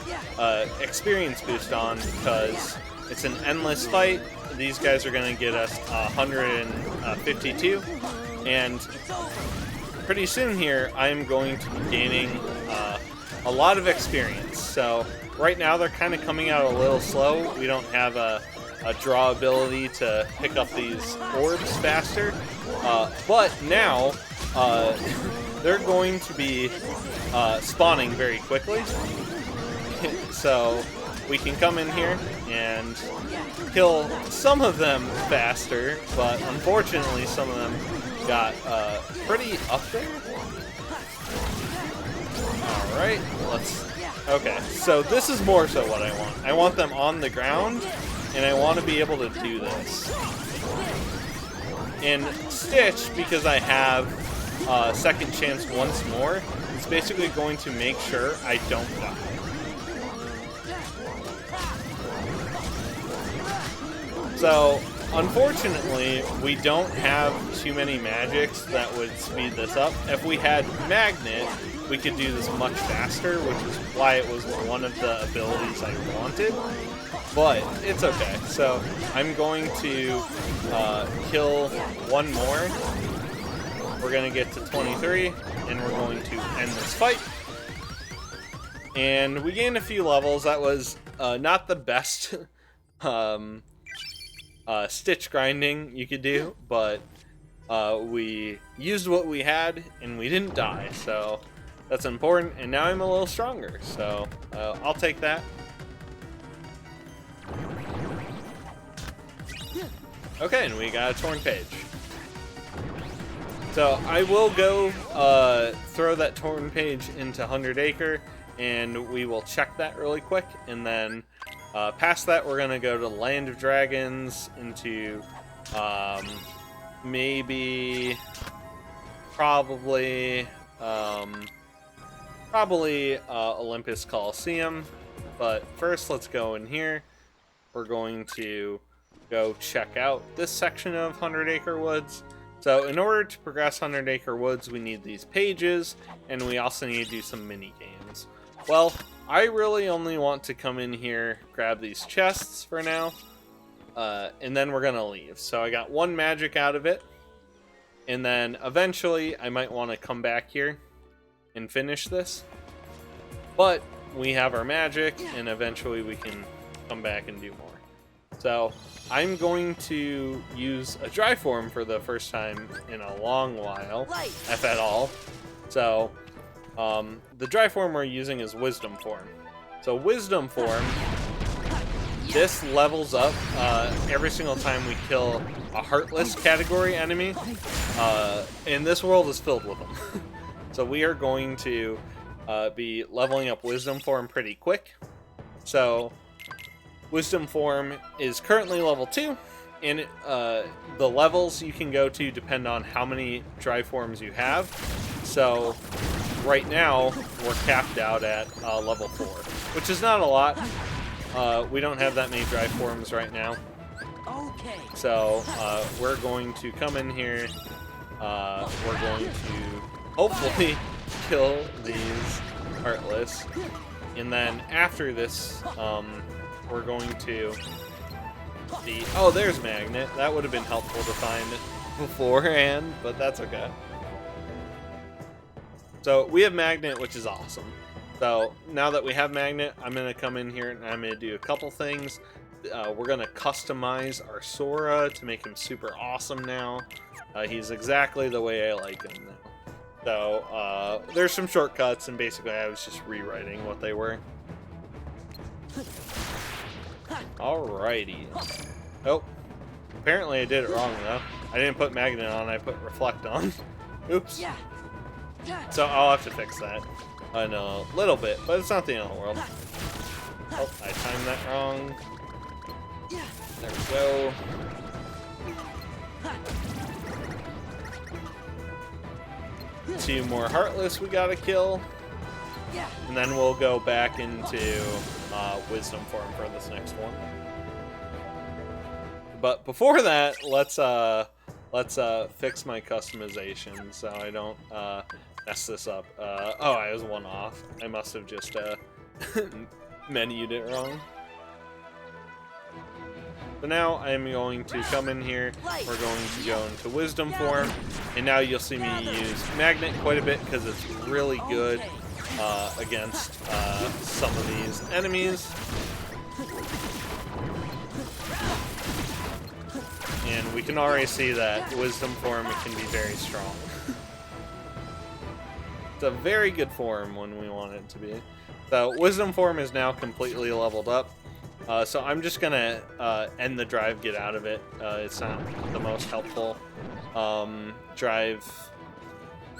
Speaker 1: experience boost on because it's an endless fight. These guys are going to get us 152, and pretty soon here I'm going to be gaining a lot of experience. So right now they're kind of coming out a little slow. We don't have a draw ability to pick up these orbs faster, but now they're going to be spawning very quickly. So we can come in here and kill some of them faster, but unfortunately some of them got pretty up there. Alright, okay, so this is more so what I want. I want them on the ground, and I want to be able to do this. And Stitch, because I have second chance once more, it's basically going to make sure I don't die. So, unfortunately, we don't have too many magics that would speed this up. If we had Magnet, we could do this much faster, which is why it was one of the abilities I wanted. But it's okay. So, I'm going to kill one more. We're going to get to 23, and we're going to end this fight. And we gained a few levels. That was not the best Stitch grinding you could do, but we used what we had, and we didn't die, so that's important. And now I'm a little stronger, so I'll take that. Okay, and we got a torn page. So I will go throw that torn page into 100 Acre, and we will check that really quick, and then past that we're gonna go to Land of Dragons, into probably Olympus Coliseum. But first, let's go in here. We're going to go check out this section of 100 Acre Woods. So in order to progress 100 Acre Woods, we need these pages, and we also need to do some mini games. Well, I really only want to come in here, grab these chests for now, and then we're gonna leave. So I got one magic out of it, and then eventually I might want to come back here and finish this. But we have our magic, and eventually we can come back and do more. So I'm going to use a dry form for the first time in a long while, if at all. So the dry form we're using is Wisdom Form. So Wisdom Form, this levels up every single time we kill a Heartless category enemy, and this world is filled with them. So we are going to be leveling up Wisdom Form pretty quick. So Wisdom Form is currently level 2, and the levels you can go to depend on how many dry forms you have. So right now we're capped out at level 4, which is not a lot. We don't have that many dry forms right now. So we're going to come in here. We're going to hopefully kill these Heartless, and then after this we're going to see... Oh, there's Magnet. That would have been helpful to find beforehand, but that's okay. So we have Magnet, which is awesome. So now that we have Magnet, I'm going to come in here and I'm going to do a couple things. We're going to customize our Sora to make him super awesome now. He's exactly the way I like him now. So there's some shortcuts, and basically I was just rewriting what they were. Alrighty. Oh, apparently I did it wrong though. I didn't put magnet on, I put reflect on. Oops. So I'll have to fix that in a little bit, but it's not the end of the world. Oh, I timed that wrong. There we go. Two more Heartless we gotta kill. And then we'll go back into Wisdom form for this next one. But before that, let's fix my customization so I don't mess this up. Oh, I was one off. I must have just menued it wrong. So now I'm going to come in here, we're going to go into Wisdom form, and now you'll see me use Magnet quite a bit because it's really good against some of these enemies. And we can already see that Wisdom form can be very strong. It's a very good form when we want it to be. So Wisdom form is now completely leveled up. So I'm just gonna end the drive, get out of it. It's not the most helpful drive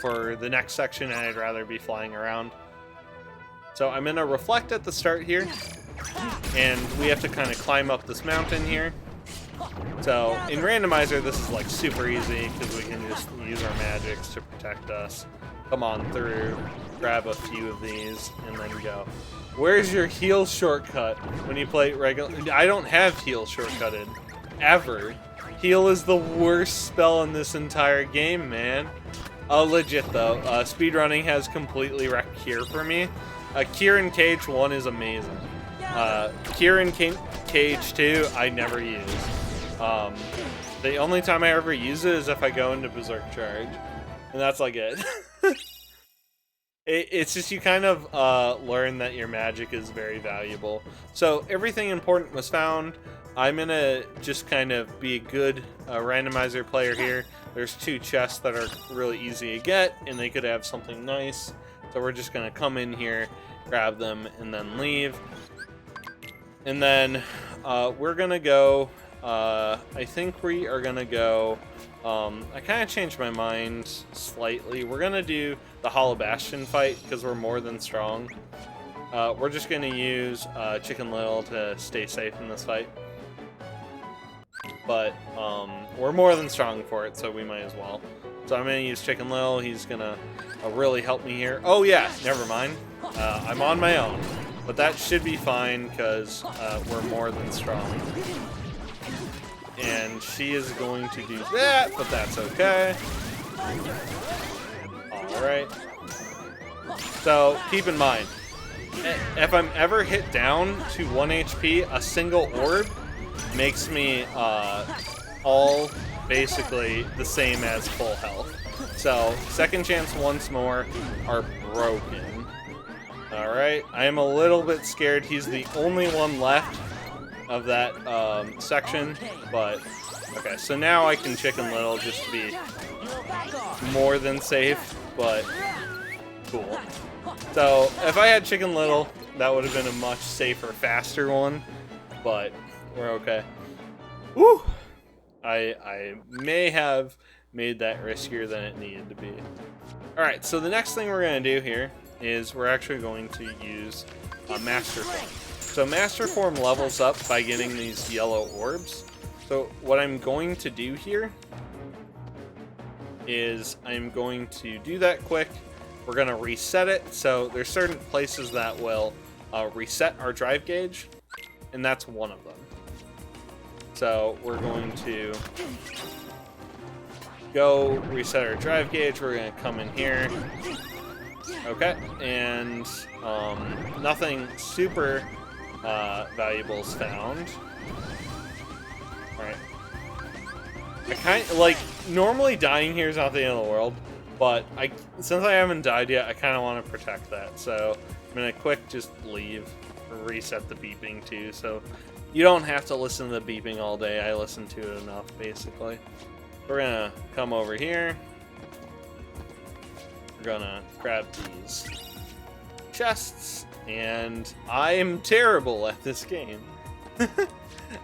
Speaker 1: for the next section, and I'd rather be flying around. So I'm gonna reflect at the start here, and we have to kind of climb up this mountain here. So in Randomizer, this is like super easy because we can just use our magics to protect us. Come on through, grab a few of these, and then go. Where's your heal shortcut when you play regular? I don't have heal shortcutted, ever. Heal is the worst spell in this entire game, man. Legit though, speedrunning has completely wrecked Cure for me. Cure in KH1 is amazing. Cure in KH2 I never use. The only time I ever use it is if I go into Berserk Charge, and that's like it. It's just you kind of learn that your magic is very valuable. So everything important was found. I'm gonna just kind of be a good randomizer player here. There's two chests that are really easy to get, and they could have something nice. So we're just gonna come in here, grab them, and then leave. And then we're gonna go. I think we are gonna go. I kind of changed my mind slightly. We're gonna do the Hollow Bastion fight because we're more than strong. We're just gonna use Chicken Little to stay safe in this fight. But we're more than strong for it, so we might as well. So I'm gonna use Chicken Little. He's gonna really help me here. Oh yeah, never mind. I'm on my own, but that should be fine because we're more than strong. And she is going to do that, but that's okay. Alright. So, keep in mind, if I'm ever hit down to 1 HP, a single orb makes me all basically the same as full health. So, second chance once more are broken. Alright, I am a little bit scared. He's the only one left of that section, but okay, so now I can Chicken Little just to be more than safe, but cool. So if I had Chicken Little, that would have been a much safer, faster one, but we're okay. Woo! I may have made that riskier than it needed to be. Alright, so the next thing we're going to do here is we're actually going to use Master Form. So Master Form levels up by getting these yellow orbs. So what I'm going to do here is I'm going to do that quick. We're going to reset it. So there's certain places that will reset our drive gauge, and that's one of them. So we're going to go reset our drive gauge. We're going to come in here. Okay, and nothing super valuables found. Alright. I kind of, like, normally dying here is not the end of the world, but since I haven't died yet, I kind of want to protect that. So I'm going to quick just leave, reset the beeping too, so you don't have to listen to the beeping all day. I listen to it enough, basically. We're going to come over here. we're gonna grab these chests, and I am terrible at this game.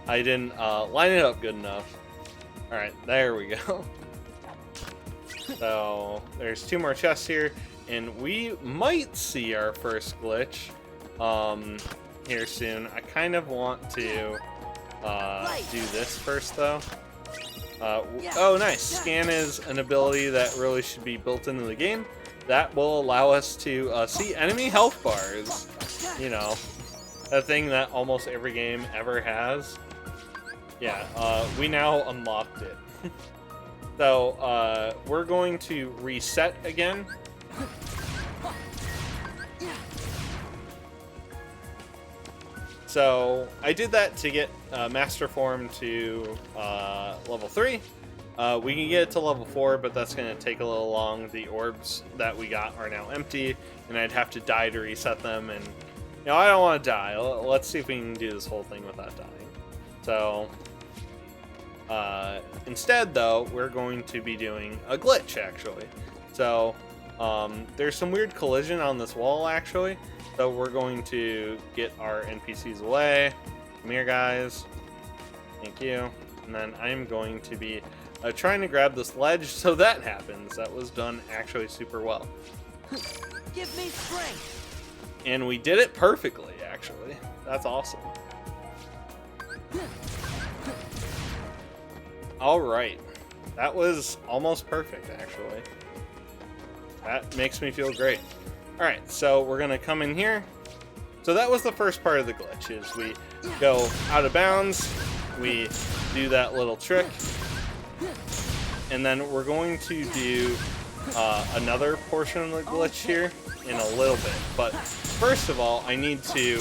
Speaker 1: I didn't line it up good enough. Alright, there we go. So, there's 2 more chests here, and we might see our first glitch here soon. I kind of want to do this first, though. Oh, nice. Scan is an ability that really should be built into the game. That will allow us to see enemy health bars. You know, a thing that almost every game ever has. Yeah, we now unlocked it. So, we're going to reset again. So, I did that to get Master Form to level 3. We can get it to level 4, but that's going to take a little long. The orbs that we got are now empty, and I'd have to die to reset them, and, you know, I don't want to die. Let's see if we can do this whole thing without dying. So, instead, though, we're going to be doing a glitch, actually. So, there's some weird collision on this wall, actually. So we're going to get our NPCs away. Come here, guys. Thank you. And then I'm going to be trying to grab this ledge so that happens. That was done actually super well.
Speaker 2: Give me strength.
Speaker 1: And we did it perfectly, actually. That's awesome. All right. That was almost perfect, actually. That makes me feel great. Alright, so we're going to come in here. So that was the first part of the glitch, is we go out of bounds, we do that little trick, and then we're going to do another portion of the glitch here in a little bit. But first of all, I need to,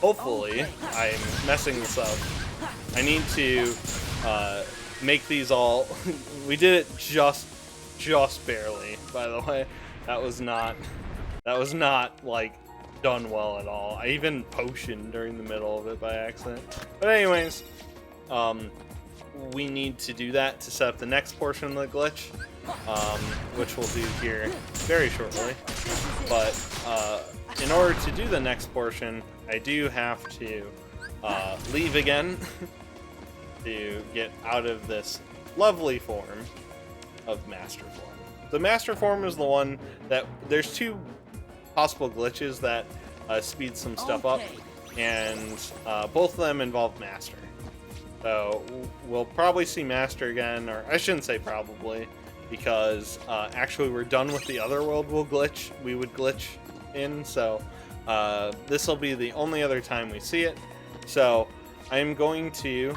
Speaker 1: hopefully, I'm messing this up, I need to make these all, we did it just barely, by the way. That was not like done well at all. I even potioned during the middle of it by accident. But anyways, we need to do that to set up the next portion of the glitch, which we'll do here very shortly. But in order to do the next portion, I do have to leave again to get out of this lovely form of Master Form. The Master Form is the one that there's 2 possible glitches that speed some stuff up, and both of them involve Master. So we'll probably see Master again, or I shouldn't say probably, because actually we're done with the other world we would glitch in, so this will be the only other time we see it. So I'm going to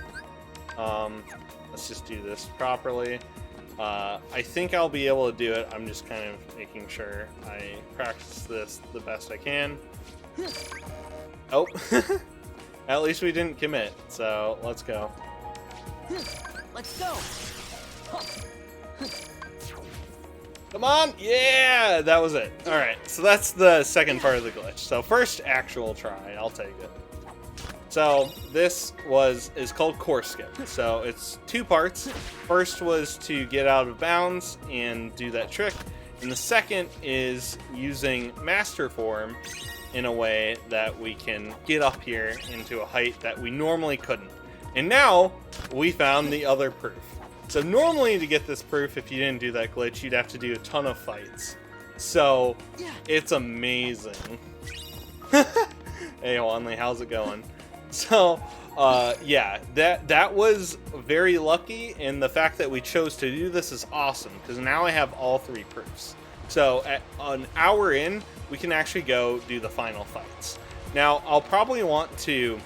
Speaker 1: let's just do this properly. I think I'll be able to do it. I'm just kind of making sure I practice this the best I can. Oh, at least we didn't commit, so let's go.
Speaker 2: Let's go.
Speaker 1: Come on! Yeah, that was it. All right, so that's the second part of the glitch. So first actual try, I'll take it. So this is called Course Skip. So it's 2 parts. First was to get out of bounds and do that trick. And the second is using Master Form in a way that we can get up here into a height that we normally couldn't. And now we found the other proof. So normally to get this proof, if you didn't do that glitch, you'd have to do a ton of fights. So it's amazing. Hey, Wanley, how's it going? So, yeah, that was very lucky, and the fact that we chose to do this is awesome, because now I have all 3 proofs. So, at an hour in, we can actually go do the final fights. Now, I'll probably want to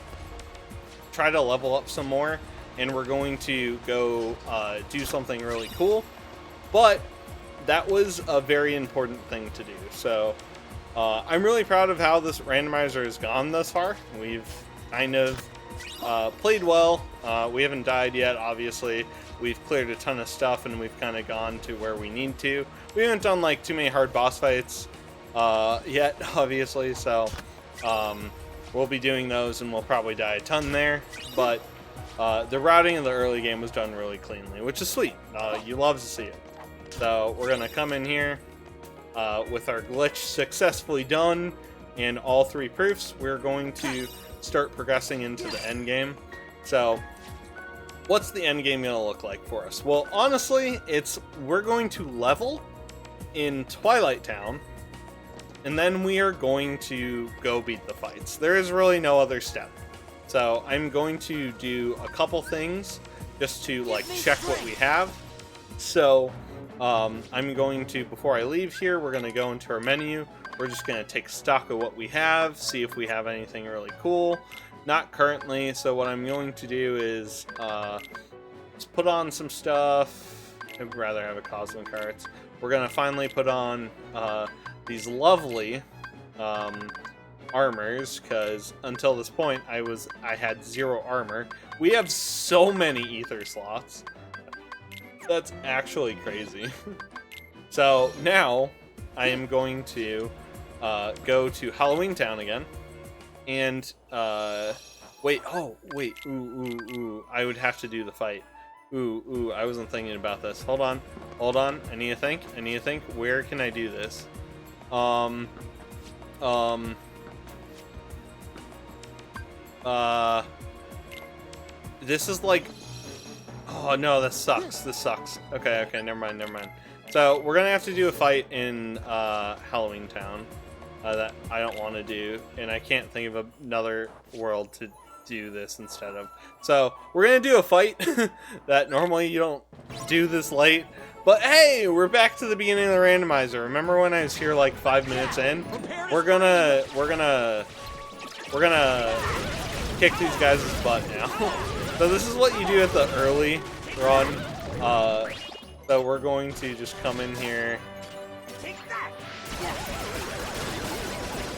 Speaker 1: try to level up some more, and we're going to go do something really cool, but that was a very important thing to do. So, I'm really proud of how this randomizer has gone thus far. We've kind of played well. We haven't died yet, obviously. We've cleared a ton of stuff, and we've kind of gone to where we need to. We haven't done like too many hard boss fights yet, obviously, so we'll be doing those, and we'll probably die a ton there. But the routing of the early game was done really cleanly, which is sweet. You love to see it. So we're gonna come in here with our glitch successfully done and all 3 proofs. We're going to start progressing into the end game. So what's the end game gonna look like for us? Well, honestly, we're going to level in Twilight Town, and then we are going to go beat the fights. There is really no other step. So I'm going to do a couple things just to like check what we have. So I'm going to, before I leave here, we're going to go into our menu. We're just going to take stock of what we have, see if we have anything really cool. Not currently, so what I'm going to do is just put on some stuff. I'd rather have a Cosmic Hearts. We're going to finally put on these lovely armors, because until this point I had 0 armor. We have so many ether slots. That's actually crazy. So now I am going to go to Halloween Town again, and wait, ooh, I would have to do the fight. Ooh, I wasn't thinking about this. Hold on, I need to think, where can I do this? This is like, oh no, this sucks. Okay, never mind. So we're gonna have to do a fight in Halloween Town that I don't want to do, and I can't think of another world to do this instead of. So we're gonna do a fight that normally you don't do this late. But hey, we're back to the beginning of the randomizer. Remember when I was here like 5 minutes in? We're gonna kick these guys' butt now. So this is what you do at the early run. So we're going to just come in here.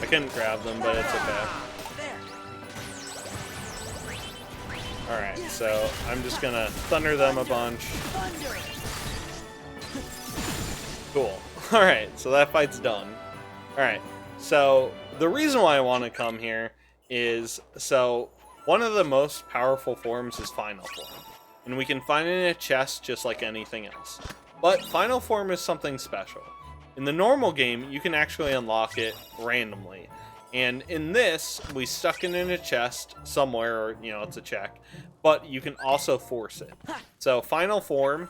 Speaker 1: I couldn't grab them, but it's okay. Alright, so I'm just gonna thunder them a bunch. Cool. Alright, so that fight's done. Alright, so the reason why I want to come here is, so one of the most powerful forms is Final Form, and we can find it in a chest just like anything else. But Final Form is something special. In the normal game, you can actually unlock it randomly, and in this, we stuck it in a chest somewhere, or it's a check, but you can also force it. So Final Form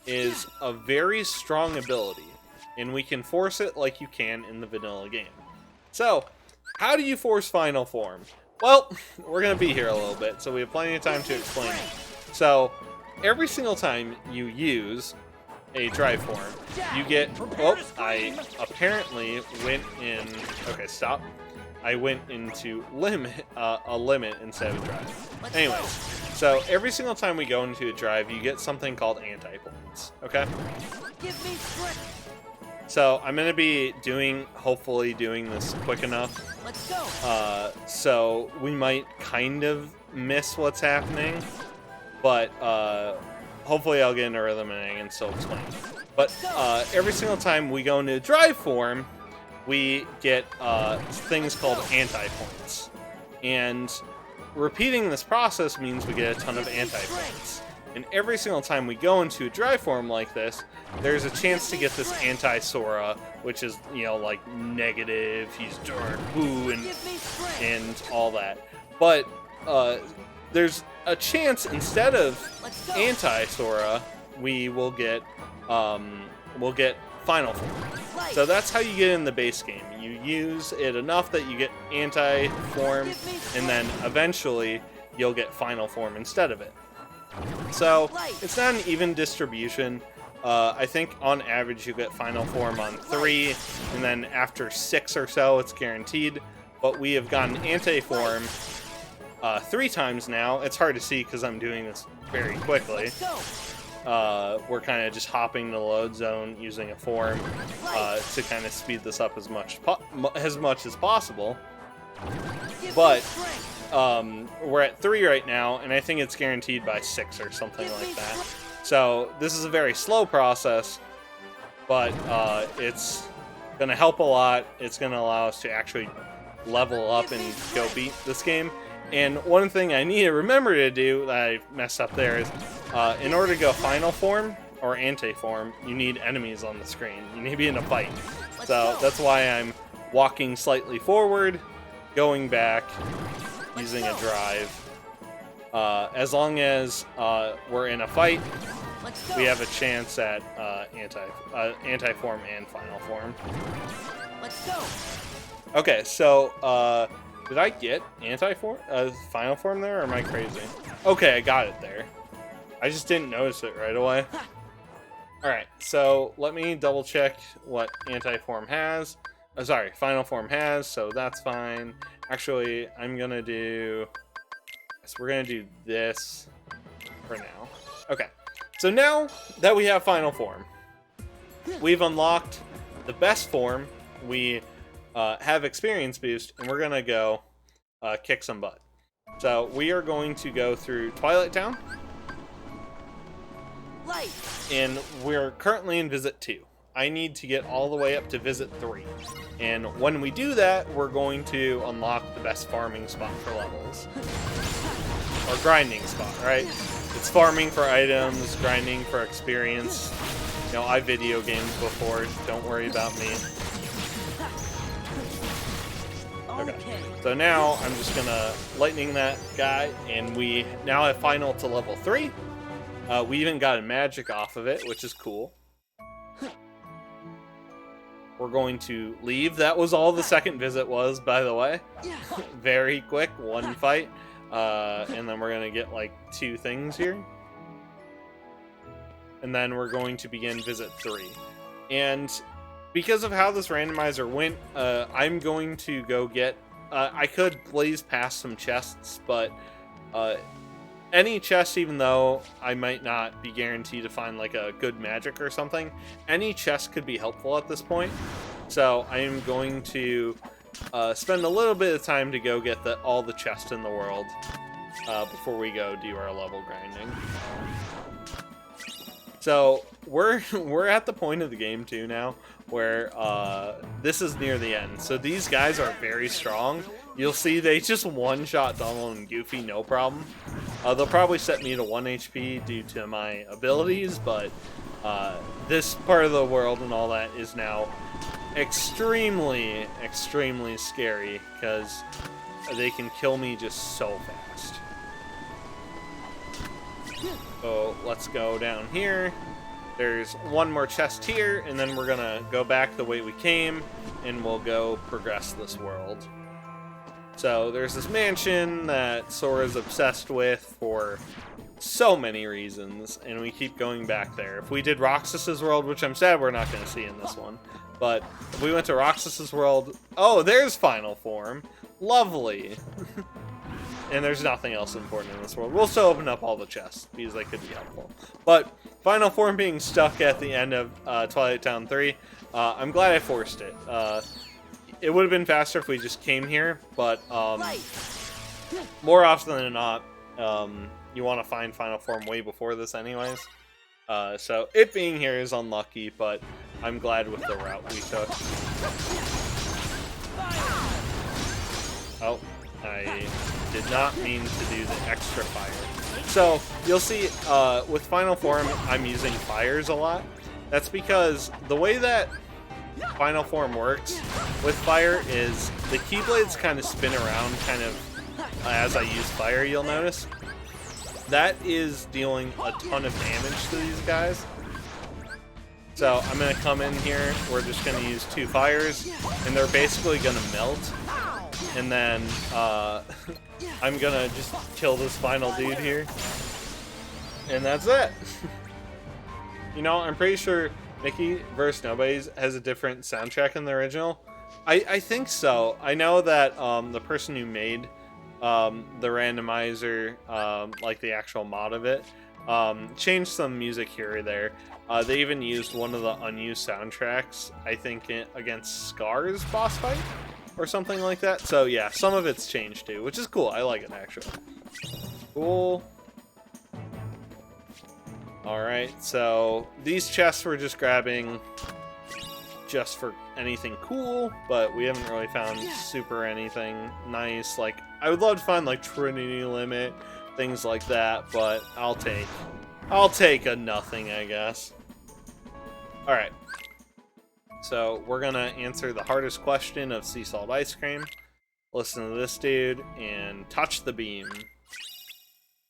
Speaker 1: is a very strong ability, and we can force it like you can in the vanilla game. So how do you force Final Form? Well, we're going to be here a little bit, so we have plenty of time to explain it. So, every single time you use a Drive Form, you get... Oh, I apparently went in... Okay, stop. I went into a limit instead of a drive. Anyways, so every single time we go into a drive, you get something called anti-points, okay?
Speaker 2: Give me strength.
Speaker 1: So I'm going to be hopefully doing this quick enough.
Speaker 2: Let's go.
Speaker 1: So we might kind of miss what's happening, but hopefully I'll get into rhythm and I can still explain. But every single time we go into drive form, we get things called anti-points. And repeating this process means we get a ton of anti-points. And every single time we go into a drive form like this, there's a chance to get this anti-Sora, which is, like negative, he's dark, boo, and all that. But there's a chance instead of anti-Sora, we will get Final Form. So that's how you get in the base game. You use it enough that you get anti-form, and then eventually you'll get Final Form instead of it. So it's not an even distribution. I think on average you get Final Form on 3, and then after 6 or so it's guaranteed. But we have gotten anti-form 3 times now. It's hard to see because I'm doing this very quickly. We're kind of just hopping the load zone using a form to kind of speed this up as much as possible. But we're at 3 right now, and I think it's guaranteed by 6 or something like that. So this is a very slow process, but it's going to help a lot. It's going to allow us to actually level up and go beat this game. And one thing I need to remember to do that I messed up there is, in order to go Final Form, or anti-form, you need enemies on the screen. You need to be in a fight.
Speaker 2: Let's
Speaker 1: So
Speaker 2: go.
Speaker 1: that's why I'm walking slightly forward, going back,
Speaker 2: Let's
Speaker 1: using a
Speaker 2: go.
Speaker 1: drive. As long as we're in a fight,
Speaker 2: Let's go.
Speaker 1: we have a chance at anti-form and final form.
Speaker 2: Let's go.
Speaker 1: Okay, so did I get anti-form, final form there, or am I crazy? Okay, I got it there. I just didn't notice it right away. Alright, so let me double check what anti-form has. Sorry, final form has, so that's fine. Actually, I'm gonna do... So we're gonna do this for now. Okay, so now that we have final form, we've unlocked the best form. We have experience boost, and we're gonna go kick some butt. So we are going to go through Twilight Town,
Speaker 2: Light.
Speaker 1: and we're currently in Visit 2. I need to get all the way up to Visit 3. And when we do that, we're going to unlock the best farming spot for levels. Or grinding spot, right? It's farming for items, grinding for experience. You know, I video games before, don't worry about me. Okay. So now I'm just gonna lightning that guy, and we now have final to level 3. We even got a magic off of it, which is cool. We're going to leave. That was all the second visit was, by the way. Very quick, one fight. And then we're gonna get like 2 things here. And then we're going to begin visit 3. And because of how this randomizer went, I'm going to go get... I could blaze past some chests, but any chest, even though I might not be guaranteed to find like a good magic or something, any chest could be helpful at this point. So I am going to spend a little bit of time to go get all the chests in the world before we go do our level grinding. So we're at the point of the game too now where this is near the end. So these guys are very strong. You'll see they just one-shot Donald and Goofy, no problem. They'll probably set me to 1 HP due to my abilities, but this part of the world and all that is now extremely, extremely scary because they can kill me just so fast. So let's go down here. There's one more chest here, and then we're gonna go back the way we came, and we'll go progress this world. So there's this mansion that Sora's obsessed with for so many reasons, and we keep going back there. If we did Roxas's world, which I'm sad we're not going to see in this one, but if we went to Roxas's world... Oh, there's final form. Lovely. And there's nothing else important in this world. We'll still open up all the chests, because they could be helpful. But final form being stuck at the end of Twilight Town 3, I'm glad I forced it. It would have been faster if we just came here, but more often than not, you want to find final form way before this anyways. So it being here is unlucky, but I'm glad with the route we took. Oh, I did not mean to do the extra fire. So you'll see with final form, I'm using fires a lot. That's because the way that final form works with fire is the keyblades kind of spin around kind of as I use fire, you'll notice. That is dealing a ton of damage to these guys. So I'm going to come in here, we're just going to use 2 fires, and they're basically going to melt. And then I'm going to just kill this final dude here. And that's it. You know, I'm pretty sure Mickey vs. Nobody's has a different soundtrack in the original. I think so. I know that the person who made the randomizer, like the actual mod of it, changed some music here or there. They even used one of the unused soundtracks, I think, against Scar's boss fight or something like that. So yeah, some of it's changed too, which is cool. I like it actually. Cool. Alright, so these chests we're just grabbing just for anything cool, but we haven't really found super anything nice. Like, I would love to find like Trinity Limit, things like that, but I'll take a nothing, I guess. Alright. So we're gonna answer the hardest question of sea salt ice cream. Listen to this dude and touch the beam.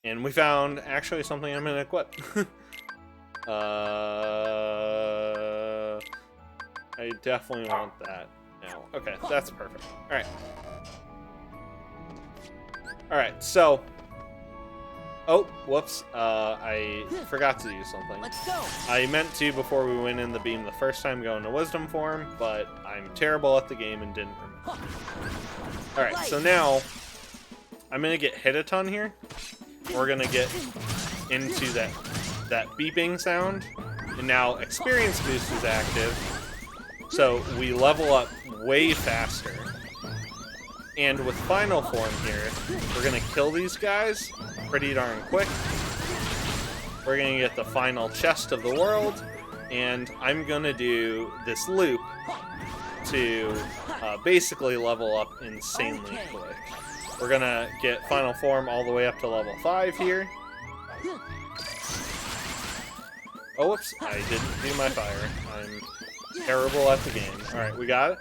Speaker 1: And we found actually something I'm gonna equip. I definitely want that now. Okay, that's perfect. Alright. Alright, so... Oh, whoops. I forgot to do something.
Speaker 2: Let's go.
Speaker 1: I meant to before we went in the beam the first time go into wisdom form, but I'm terrible at the game and didn't remember. Alright, so now I'm gonna get hit a ton here. We're gonna get into that beeping sound. And now experience boost is active. So we level up way faster. And with final form here, we're gonna kill these guys pretty darn quick. We're gonna get the final chest of the world, and I'm gonna do this loop to basically level up insanely quick. We're gonna get final form all the way up to level 5 here. Oh, whoops, I didn't do my fire. I'm terrible at the game. Alright, we got it.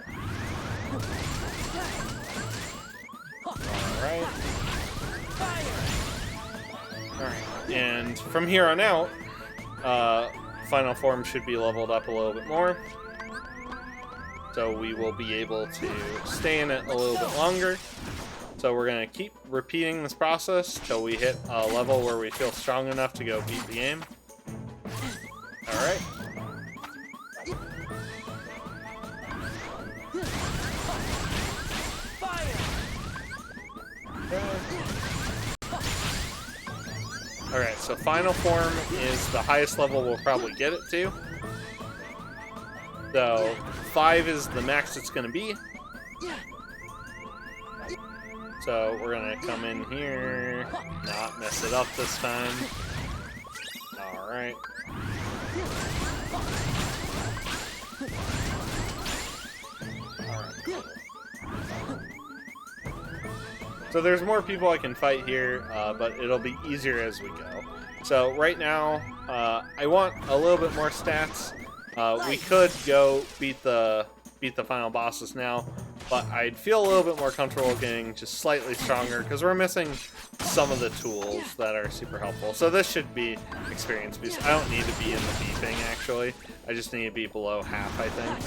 Speaker 1: Alright. Alright, and from here on out, final form should be leveled up a little bit more. So we will be able to stay in it a little bit longer. So we're going to keep repeating this process till we hit a level where we feel strong enough to go beat the game. Alright. Alright, so final form is the highest level we'll probably get it to. So 5 is the max it's going to be. So we're going to come in here, not mess it up this time. Alright. So there's more people I can fight here, but it'll be easier as we go. So right now, I want a little bit more stats. We could go beat the final bosses now, but I'd feel a little bit more comfortable getting just slightly stronger because we're missing some of the tools that are super helpful. So this should be experience boost. I don't need to be in the beeping actually. I just need to be below half, I think.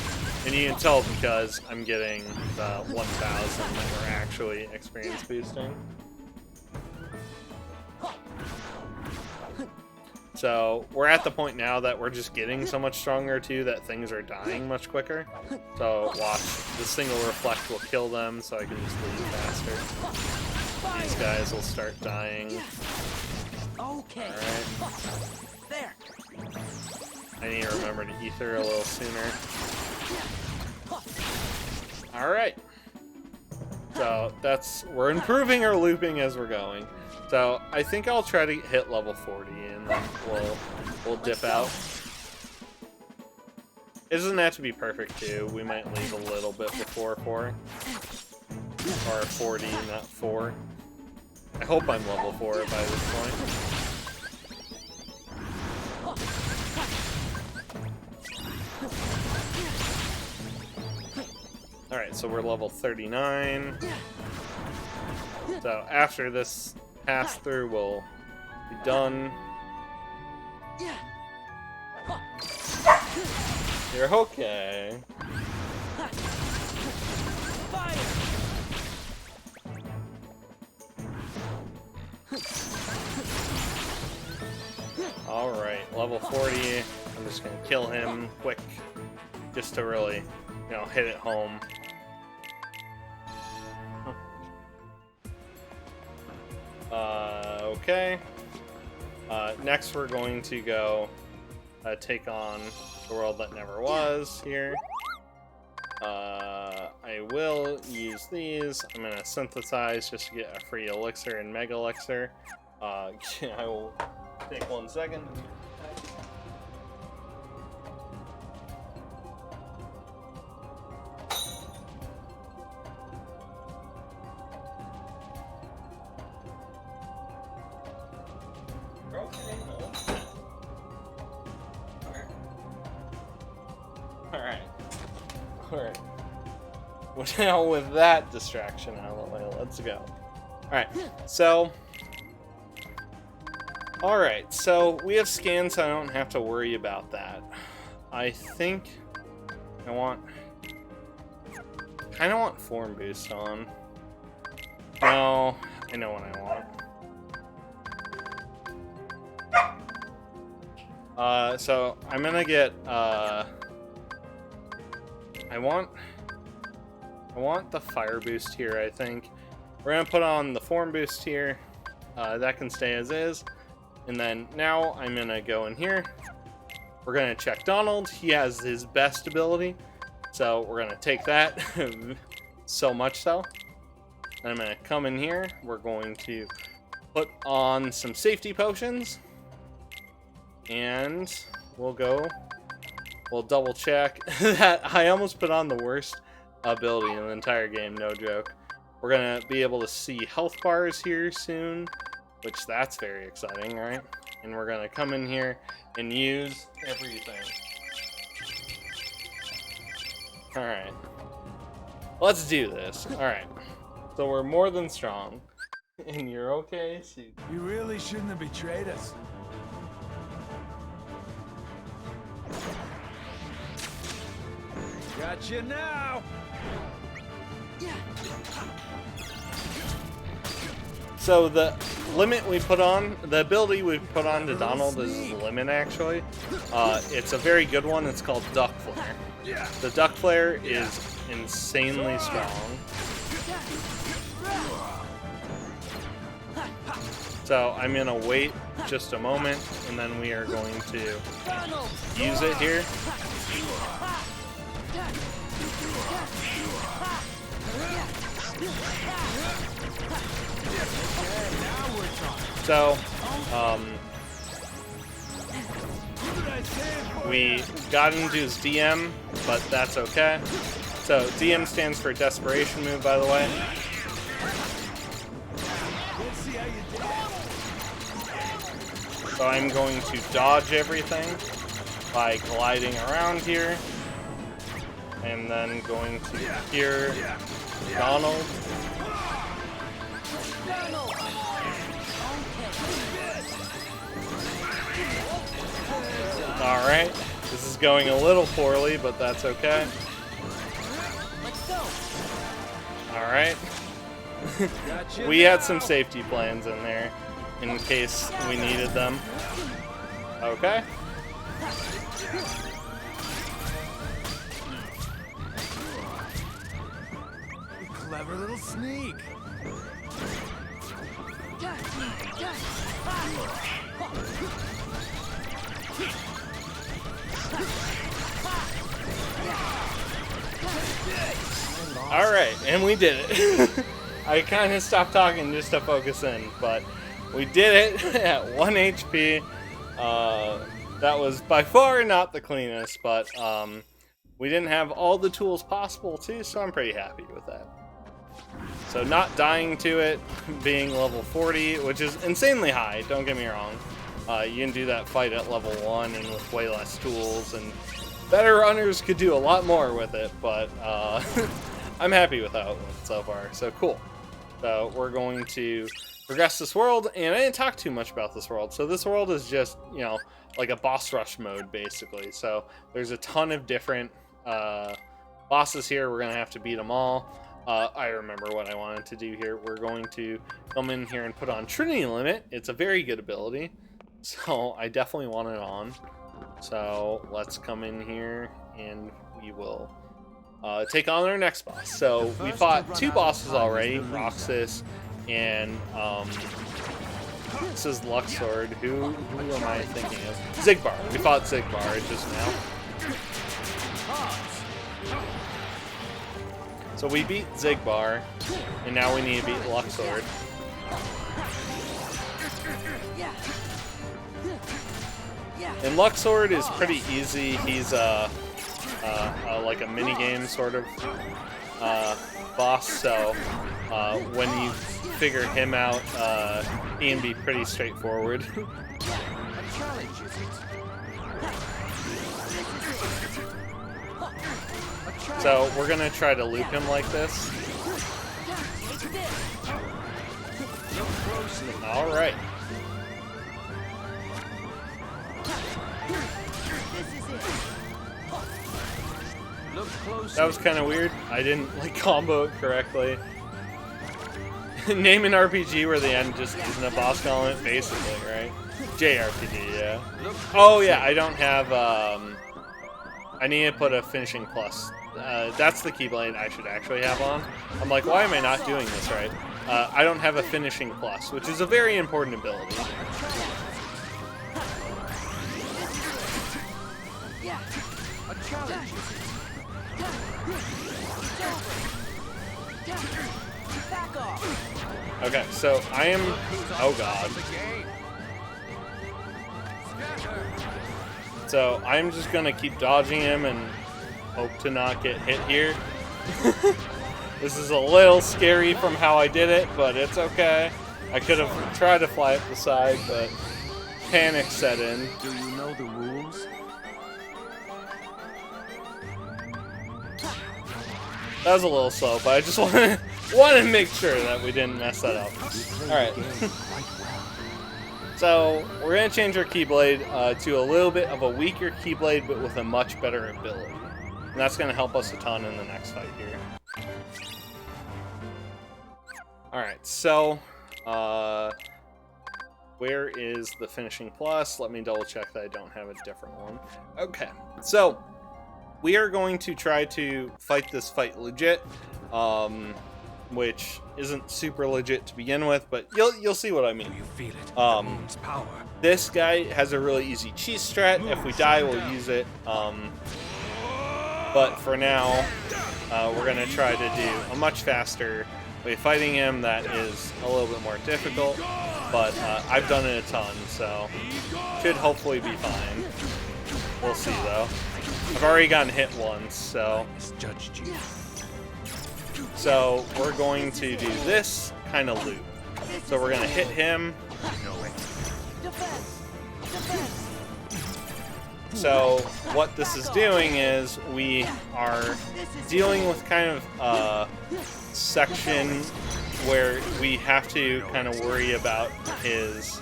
Speaker 1: And you can tell because I'm getting the 1,000 that we're actually experience boosting. So we're at the point now that we're just getting so much stronger too that things are dying much quicker. So watch, the single reflect will kill them so I can just leave faster. These guys will start dying.
Speaker 2: Okay.
Speaker 1: Alright.
Speaker 2: There.
Speaker 1: I need to remember to ether a little sooner. Alright. So we're improving our looping as we're going. So I think I'll try to hit level 40 and then we'll dip out. It doesn't have to be perfect too. We might leave a little bit before 4. Or 40, not 4. I hope I'm level 4 by this point. Alright, so we're level 39. So after this pass through, we'll be done. You're okay. Alright, level 40. I'm just gonna kill him quick, just to really, hit it home. Okay. Next we're going to go take on the world that never was here. I will use these. I'm going to synthesize just to get a free elixir and mega elixir. I will take 1 second. Alright. Well, now with that distraction out of the way, let's go. Alright, so... Alright, so we have scans, so I don't have to worry about that. I think I want... Kinda want form boost on. No, I know what I want. So I'm gonna get, I want the fire boost here, I think. We're gonna put on the form boost here. That can stay as is. And then now I'm gonna go in here. We're gonna check Donald. He has his best ability. So we're gonna take that, so much so. And I'm gonna come in here. We're going to put on some safety potions. And we'll double check that. I almost put on the worst ability in the entire game, no joke. We're gonna be able to see health bars here soon, which that's very exciting, right? And we're gonna come in here and use everything. Alright. Let's do this. Alright. So we're more than strong. And you're okay?
Speaker 3: You really shouldn't have betrayed us. Gotcha now!
Speaker 1: So the limit we put on, the ability we put on to Donald is limit actually. It's a very good one. It's called Duck Flare. The Duck Flare is insanely strong. So I'm gonna wait just a moment, and then we are going to use it here. So, we got into his DM, but that's okay. So, DM stands for Desperation Move, by the way. So I'm going to dodge everything by gliding around here. And then going to here, Donald. Alright, this is going a little poorly, but that's okay. Alright. We had some safety plans in there, in case we needed them. Okay.
Speaker 3: Clever little sneak.
Speaker 1: Alright, and we did it. I kind of stopped talking just to focus in, but we did it at 1 HP. That was by far not the cleanest, but we didn't have all the tools possible too, so I'm pretty happy with that. So not dying to it, being level 40, which is insanely high, don't get me wrong. You can do that fight at level 1 and with way less tools, and better runners could do a lot more with it, but I'm happy with how it went so far, so cool. So we're going to progress this world, and I didn't talk too much about this world. So this world is just, you know, like a boss rush mode, basically. So there's a ton of different bosses here. We're going to have to beat them all. I remember what I wanted to do here. We're going to come in here and put on Trinity Limit. It's a very good ability, so I definitely want it on. So let's come in here, and we will take on our next boss. So we fought 2 bosses already, Roxas and this is Luxord. Who am I thinking of? Zigbar. We fought Zigbar just now. So we beat Zigbar, and now we need to beat Luxord. And Luxord is pretty easy. He's like a mini game sort of boss. So when you figure him out, he can be pretty straightforward. So we're gonna try to loop him like this. All right. That was kind of weird. I didn't like combo it correctly. Name an RPG where the end just isn't a boss element, basically, right? JRPG, yeah. Oh yeah, I don't have. I need to put a finishing plus. That's the Keyblade I should actually have on. I'm like, why am I not doing this right? I don't have a finishing plus, which is a very important ability.
Speaker 2: A challenge. Back off.
Speaker 1: Okay, so I am. Oh god. So I'm just gonna keep dodging him and hope to not get hit here. This is a little scary from how I did it, but it's okay. I could have tried to fly up the side, but panic set in.
Speaker 3: Do you know the rules?
Speaker 1: That was a little slow, but I just want to make sure that we didn't mess that up. Alright. So, we're going to change our Keyblade to a little bit of a weaker Keyblade, but with a much better ability. And that's going to help us a ton in the next fight here. Alright, so, where is the finishing plus? Let me double check that I don't have a different one. Okay, so we are going to try to fight this fight legit, which isn't super legit to begin with, but you'll see what I mean.
Speaker 3: You feel it. Power.
Speaker 1: This guy has a really easy cheese strat. If we die, we'll use it. But for now, we're gonna try to do a much faster way of fighting him that is a little bit more difficult. But I've done it a ton, so should hopefully be fine. We'll see though. I've already gotten hit once, so we're going to do this kind of loop. So we're going to hit him. So what this is doing is we are dealing with kind of a section where we have to kind of worry about his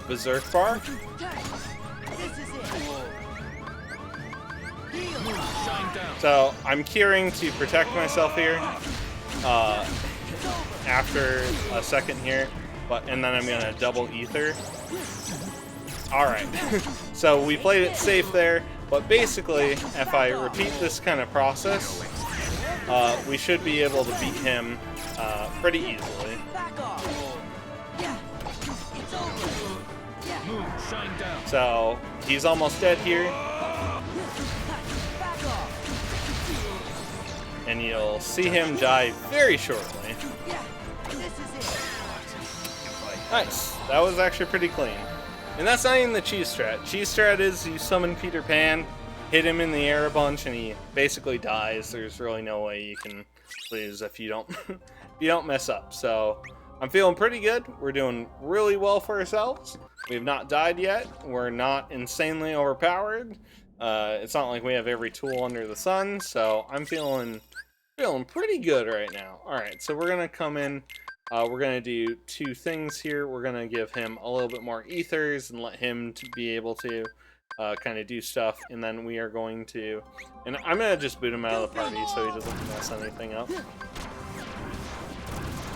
Speaker 1: berserk bar. So I'm curing to protect myself here after a second here, and then I'm gonna double ether. All right, so we played it safe there, but basically, if I repeat this kind of process, we should be able to beat him pretty easily. So he's almost dead here. And you'll see him die very shortly. Nice. That was actually pretty clean. And that's not even the cheese strat. Cheese strat is you summon Peter Pan, hit him in the air a bunch, and he basically dies. There's really no way you can lose if you don't if you don't mess up. So I'm feeling pretty good. We're doing really well for ourselves. We've not died yet. We're not insanely overpowered. It's not like we have every tool under the sun, so I'm feeling pretty good right now. Alright, so we're going to come in, we're going to do two things here. We're going to give him a little bit more ethers and let him to be able to kind of do stuff, and then we are going to, and I'm going to just boot him out of the party so he doesn't mess anything up.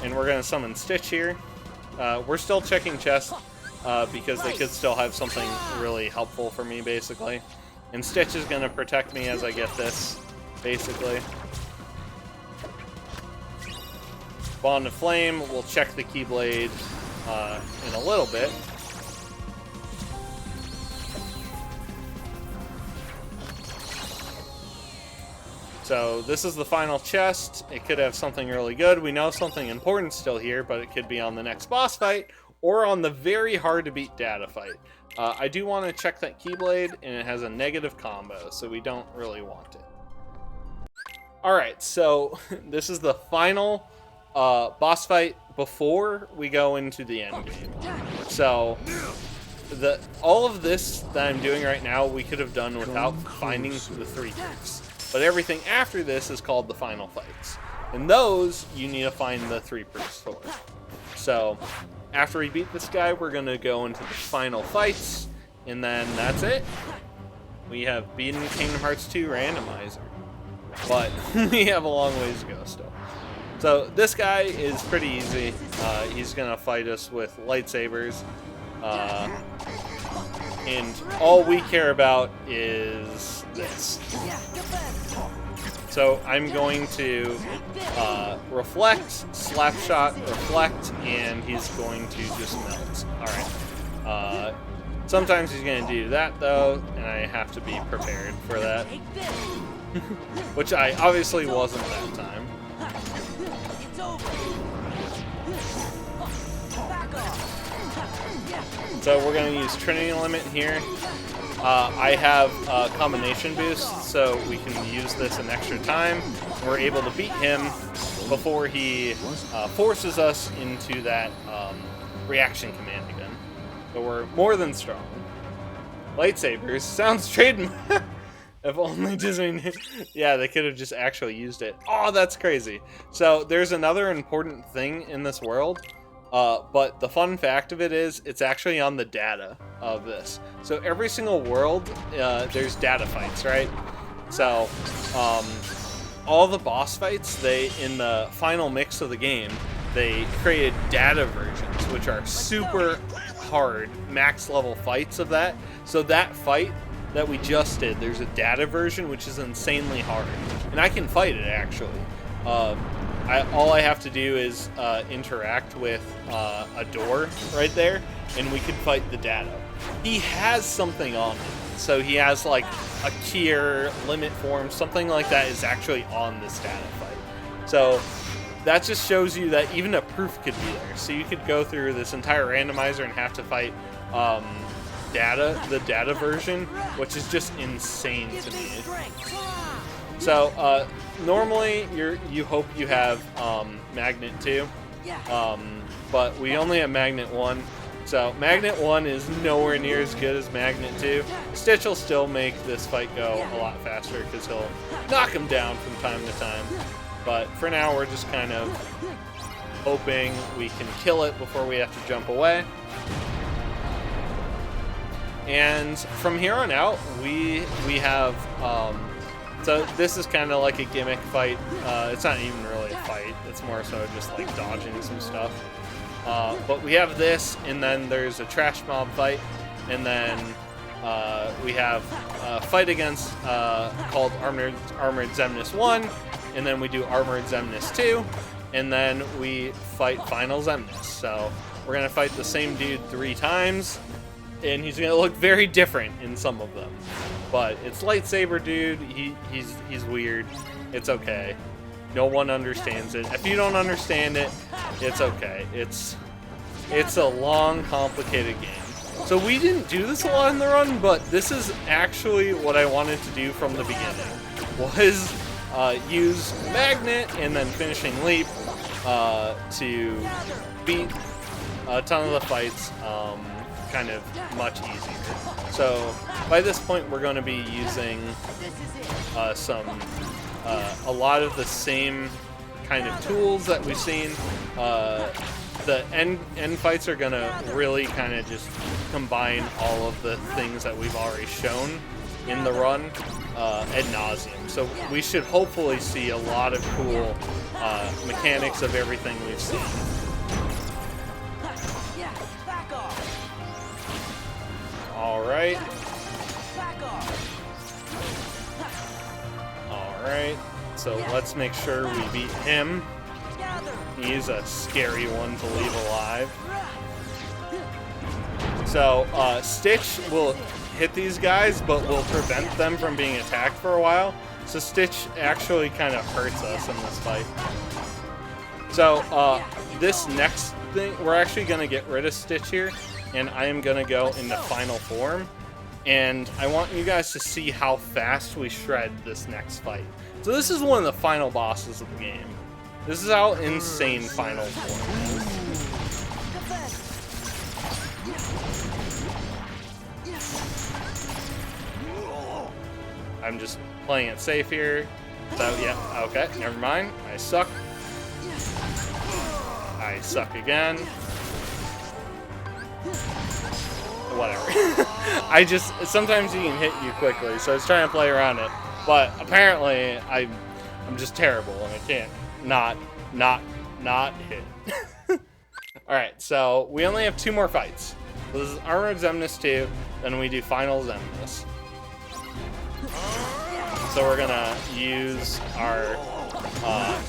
Speaker 1: And we're going to summon Stitch here. We're still checking chests because they could still have something really helpful for me, basically. And Stitch is going to protect me as I get this, basically. Bond of Flame, we'll check the Keyblade in a little bit. So this is the final chest. It could have something really good. We know something important's still here, but it could be on the next boss fight or on the very hard to beat data fight. I do want to check that Keyblade, and it has a negative combo, so we don't really want it. Alright, so this is the final boss fight before we go into the end game. So all of this that I'm doing right now, we could have done without finding the 3 tricks. But everything after this is called the final fights. And those, you need to find the 3 proofs for. So, after we beat this guy, we're going to go into the final fights, and then that's it. We have beaten Kingdom Hearts 2 Randomizer. But we have a long ways to go still. So, this guy is pretty easy. He's going to fight us with lightsabers. And all we care about is this. So I'm going to reflect, slapshot, reflect, and he's going to just melt. Alright. Sometimes he's going to do that though, and I have to be prepared for that. Which I obviously wasn't that time. So we're going to use Trinity Limit here. I have a combination boost, so we can use this an extra time. We're able to beat him before he forces us into that reaction command again. So we're more than strong. Lightsabers sounds trademark. If only Disney knew. Yeah, they could have just actually used it. Oh, that's crazy. So there's another important thing in this world. But the fun fact of it is, it's actually on the data of this. So every single world, there's data fights, right? So, all the boss fights, in the final mix of the game, they created data versions, which are super hard, max level fights of that. So that fight that we just did, there's a data version, which is insanely hard. And I can fight it, actually. All I have to do is interact with a door right there, and we can fight the data. He has something on it. So he has like a Kier limit form, something like that is actually on this data fight. So that just shows you that even a proof could be there. So you could go through this entire randomizer and have to fight the data version, which is just insane to me. So normally you hope you have Magnet 2, but we only have Magnet 1. So Magnet 1 is nowhere near as good as Magnet 2. Stitch will still make this fight go a lot faster because he'll knock him down from time to time. But for now, we're just kind of hoping we can kill it before we have to jump away. And from here on out, we have... so this is kind of like a gimmick fight. It's not even really a fight. It's more so just like dodging some stuff. But we have this, and then there's a trash mob fight, and then we have a fight against called Armored Xemnas 1, and then we do Armored Xemnas 2, and then we fight Final Xemnas. So we're gonna fight the same dude 3 times, and he's gonna look very different in some of them. But it's lightsaber dude. He's weird. It's okay. No one understands it. If you don't understand it, it's okay. It's a long, complicated game. So we didn't do this a lot in the run, but this is actually what I wanted to do from the beginning. Was use Magnet and then finishing Leap to beat a ton of the fights kind of much easier. So by this point, we're going to be using a lot of the same kind of tools that we've seen. The end fights are going to really kind of just combine all of the things that we've already shown in the run ad nauseum. So we should hopefully see a lot of cool mechanics of everything we've seen. Alright. Alright. So let's make sure we beat him. He's a scary one to leave alive. So Stitch will hit these guys, but will prevent them from being attacked for a while. So Stitch actually kind of hurts us in this fight. So this next thing, we're actually going to get rid of Stitch here, and I am going to go into final form. And I want you guys to see how fast we shred this next fight. So this is one of the final bosses of the game. This is how insane final form is. I'm just playing it safe here. So, yeah, okay, never mind. I suck. I suck again. Whatever. I just, sometimes he can hit you quickly, so I was trying to play around it. But apparently, I'm just terrible, and I can't not hit. Alright, so we only have 2 more fights. So this is Armored Xemnas 2, then we do Final Xemnas. So we're gonna use our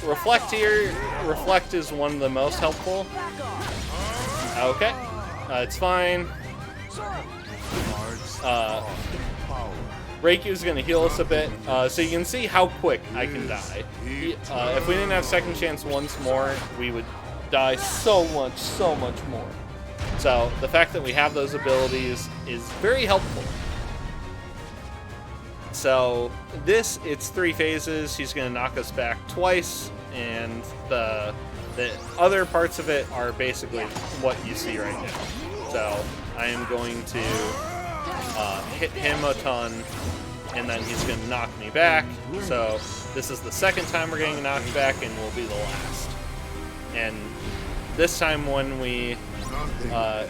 Speaker 1: Reflect here. Reflect is one of the most helpful. Okay, it's fine. Reiku's gonna heal us a bit, so you can see how quick I can die. If we didn't have second chance once more, we would die so much more. So the fact that we have those abilities is very helpful. So it's 3 phases. He's gonna knock us back twice, and the other parts of it are basically what you see right now. So I am going to hit him a ton, and then he's gonna knock me back. So this is the second time we're getting knocked back, and will be the last. And this time when we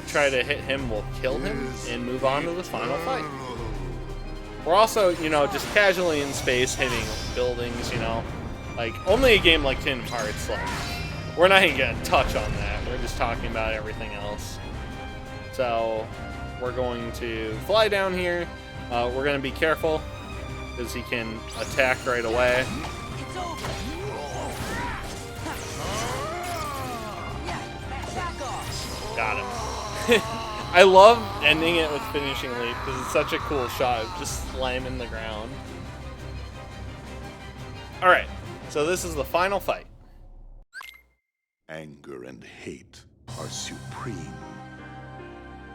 Speaker 1: try to hit him, we'll kill him and move on to the final fight. We're also, you know, just casually in space hitting buildings, you know. Like, only a game like Kingdom Hearts, like, we're not even gonna touch on that. We're just talking about everything else. So, we're going to fly down here. We're gonna be careful, because he can attack right away.
Speaker 2: It's over. Back off.
Speaker 1: Got him. I love ending it with finishing leap because it's such a cool shot of just slamming the ground. Alright, so this is the final fight.
Speaker 4: Anger and hate are supreme.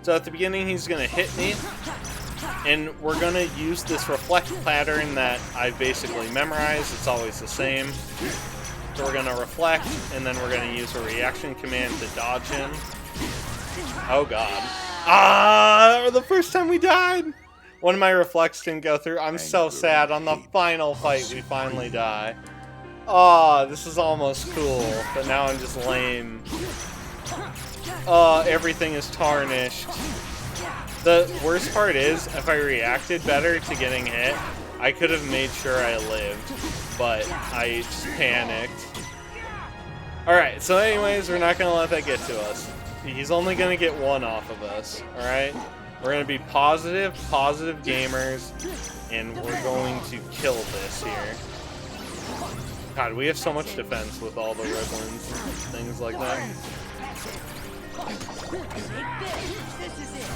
Speaker 1: So at the beginning he's going to hit me, and we're going to use this reflect pattern that I've basically memorized. It's always the same. So we're going to reflect, and then we're going to use a reaction command to dodge him. Oh god. The first time we died! One of my reflects didn't go through. I'm so sad. On the final fight, we finally die. Oh, this is almost cool, but now I'm just lame. Everything is tarnished. The worst part is, if I reacted better to getting hit, I could have made sure I lived, but I just panicked. Alright, so anyways, we're not going to let that get to us. He's only going to get 1 off of us, alright? We're going to be positive gamers, and we're going to kill this here. God, we have so much defense with all the riblins and things like that.
Speaker 2: This is it.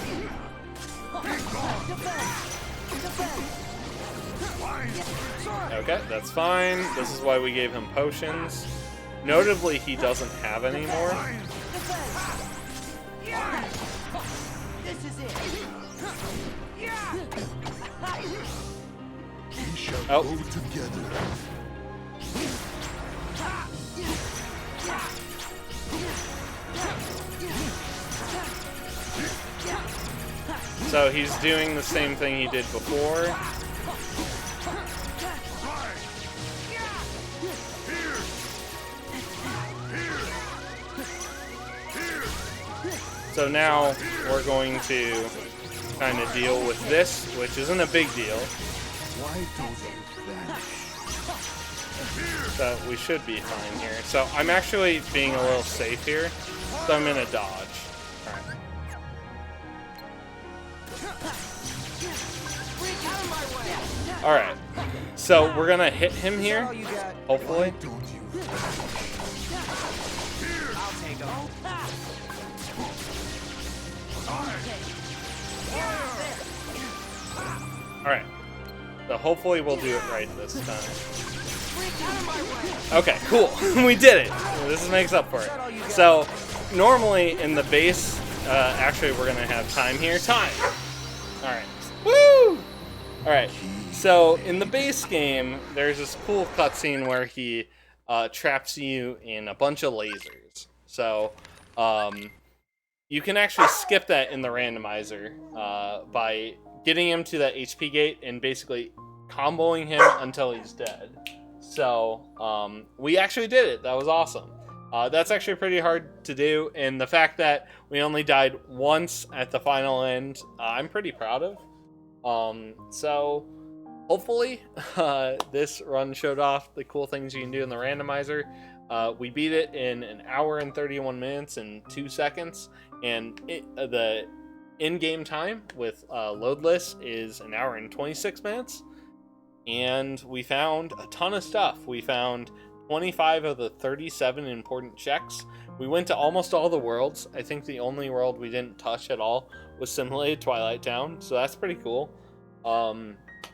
Speaker 1: Okay, that's fine. This is why we gave him potions. Notably, he doesn't have any more.
Speaker 2: This is it.
Speaker 4: We shall
Speaker 1: Oh.
Speaker 4: go together.
Speaker 1: So he's doing the same thing he did before. So now we're going to kind of deal with this, which isn't a big deal.
Speaker 4: Why don't you vanish?
Speaker 1: So we should be fine here. So I'm actually being a little safe here. So I'm going to dodge. Alright. So we're going to hit him here. Hopefully.
Speaker 4: Don't you
Speaker 2: I'll take him.
Speaker 1: Alright. So hopefully we'll do it right this time. Okay, cool. We did it. This makes up for it. So normally in the base, actually we're going to have time here. Time! Alright. Woo! Alright. So in the base game, there's this cool cutscene where he traps you in a bunch of lasers. So you can actually skip that in the randomizer by getting him to that HP gate and basically comboing him until he's dead. So we actually did it. That was awesome. That's actually pretty hard to do, and the fact that we only died once at the final end, I'm pretty proud of. So hopefully this run showed off the cool things you can do in the randomizer. We beat it in an hour and 31 minutes and 2 seconds, and the in-game time with loadless is an hour and 26 minutes. And we found a ton of stuff. We found 25 of the 37 important checks. We went to almost all the worlds. I think the only world we didn't touch at all was Simulated Twilight Town, so that's pretty cool.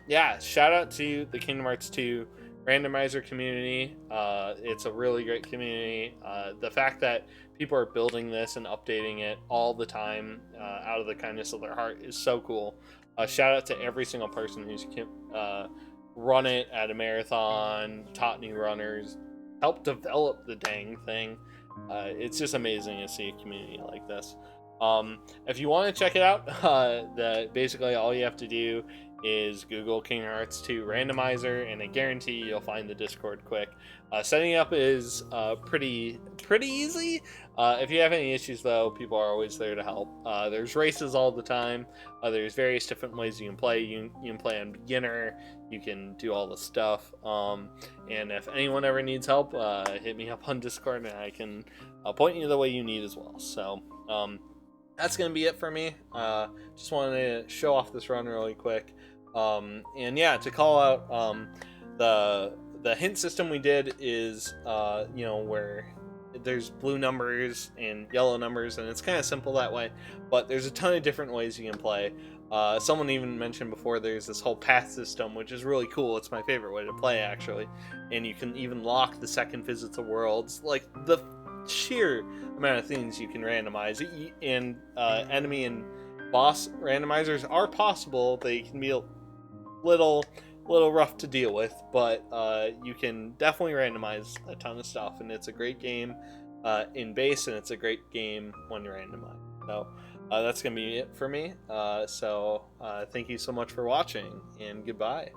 Speaker 1: Yeah, shout out to the Kingdom Hearts 2 randomizer community. It's a really great community. The fact that people are building this and updating it all the time out of the kindness of their heart is so cool. Shout out to every single person who's run it at a marathon, taught new runners, helped develop the dang thing. It's just amazing to see a community like this. If you want to check it out, basically all you have to do is Google Kingdom Hearts 2 Randomizer, and I guarantee you'll find the Discord quick. Setting up is pretty easy. If you have any issues, though, people are always there to help. There's races all the time. There's various different ways you can play. You can play on beginner. You can do all the stuff. And if anyone ever needs help, hit me up on Discord, and I can point you the way you need as well. So that's going to be it for me. Just wanted to show off this run really quick. And yeah, to call out the hint system we did is where there's blue numbers and yellow numbers, and it's kind of simple that way, but there's a ton of different ways you can play. Someone even mentioned before there's this whole path system, which is really cool. It's my favorite way to play, actually. And you can even lock the second visit to worlds. Like, the sheer amount of things you can randomize, and enemy and boss randomizers are possible. They can be a little rough to deal with, but you can definitely randomize a ton of stuff, and it's a great game in base, and it's a great game when you're randomized. So that's gonna be it for me. So thank you so much for watching, and goodbye.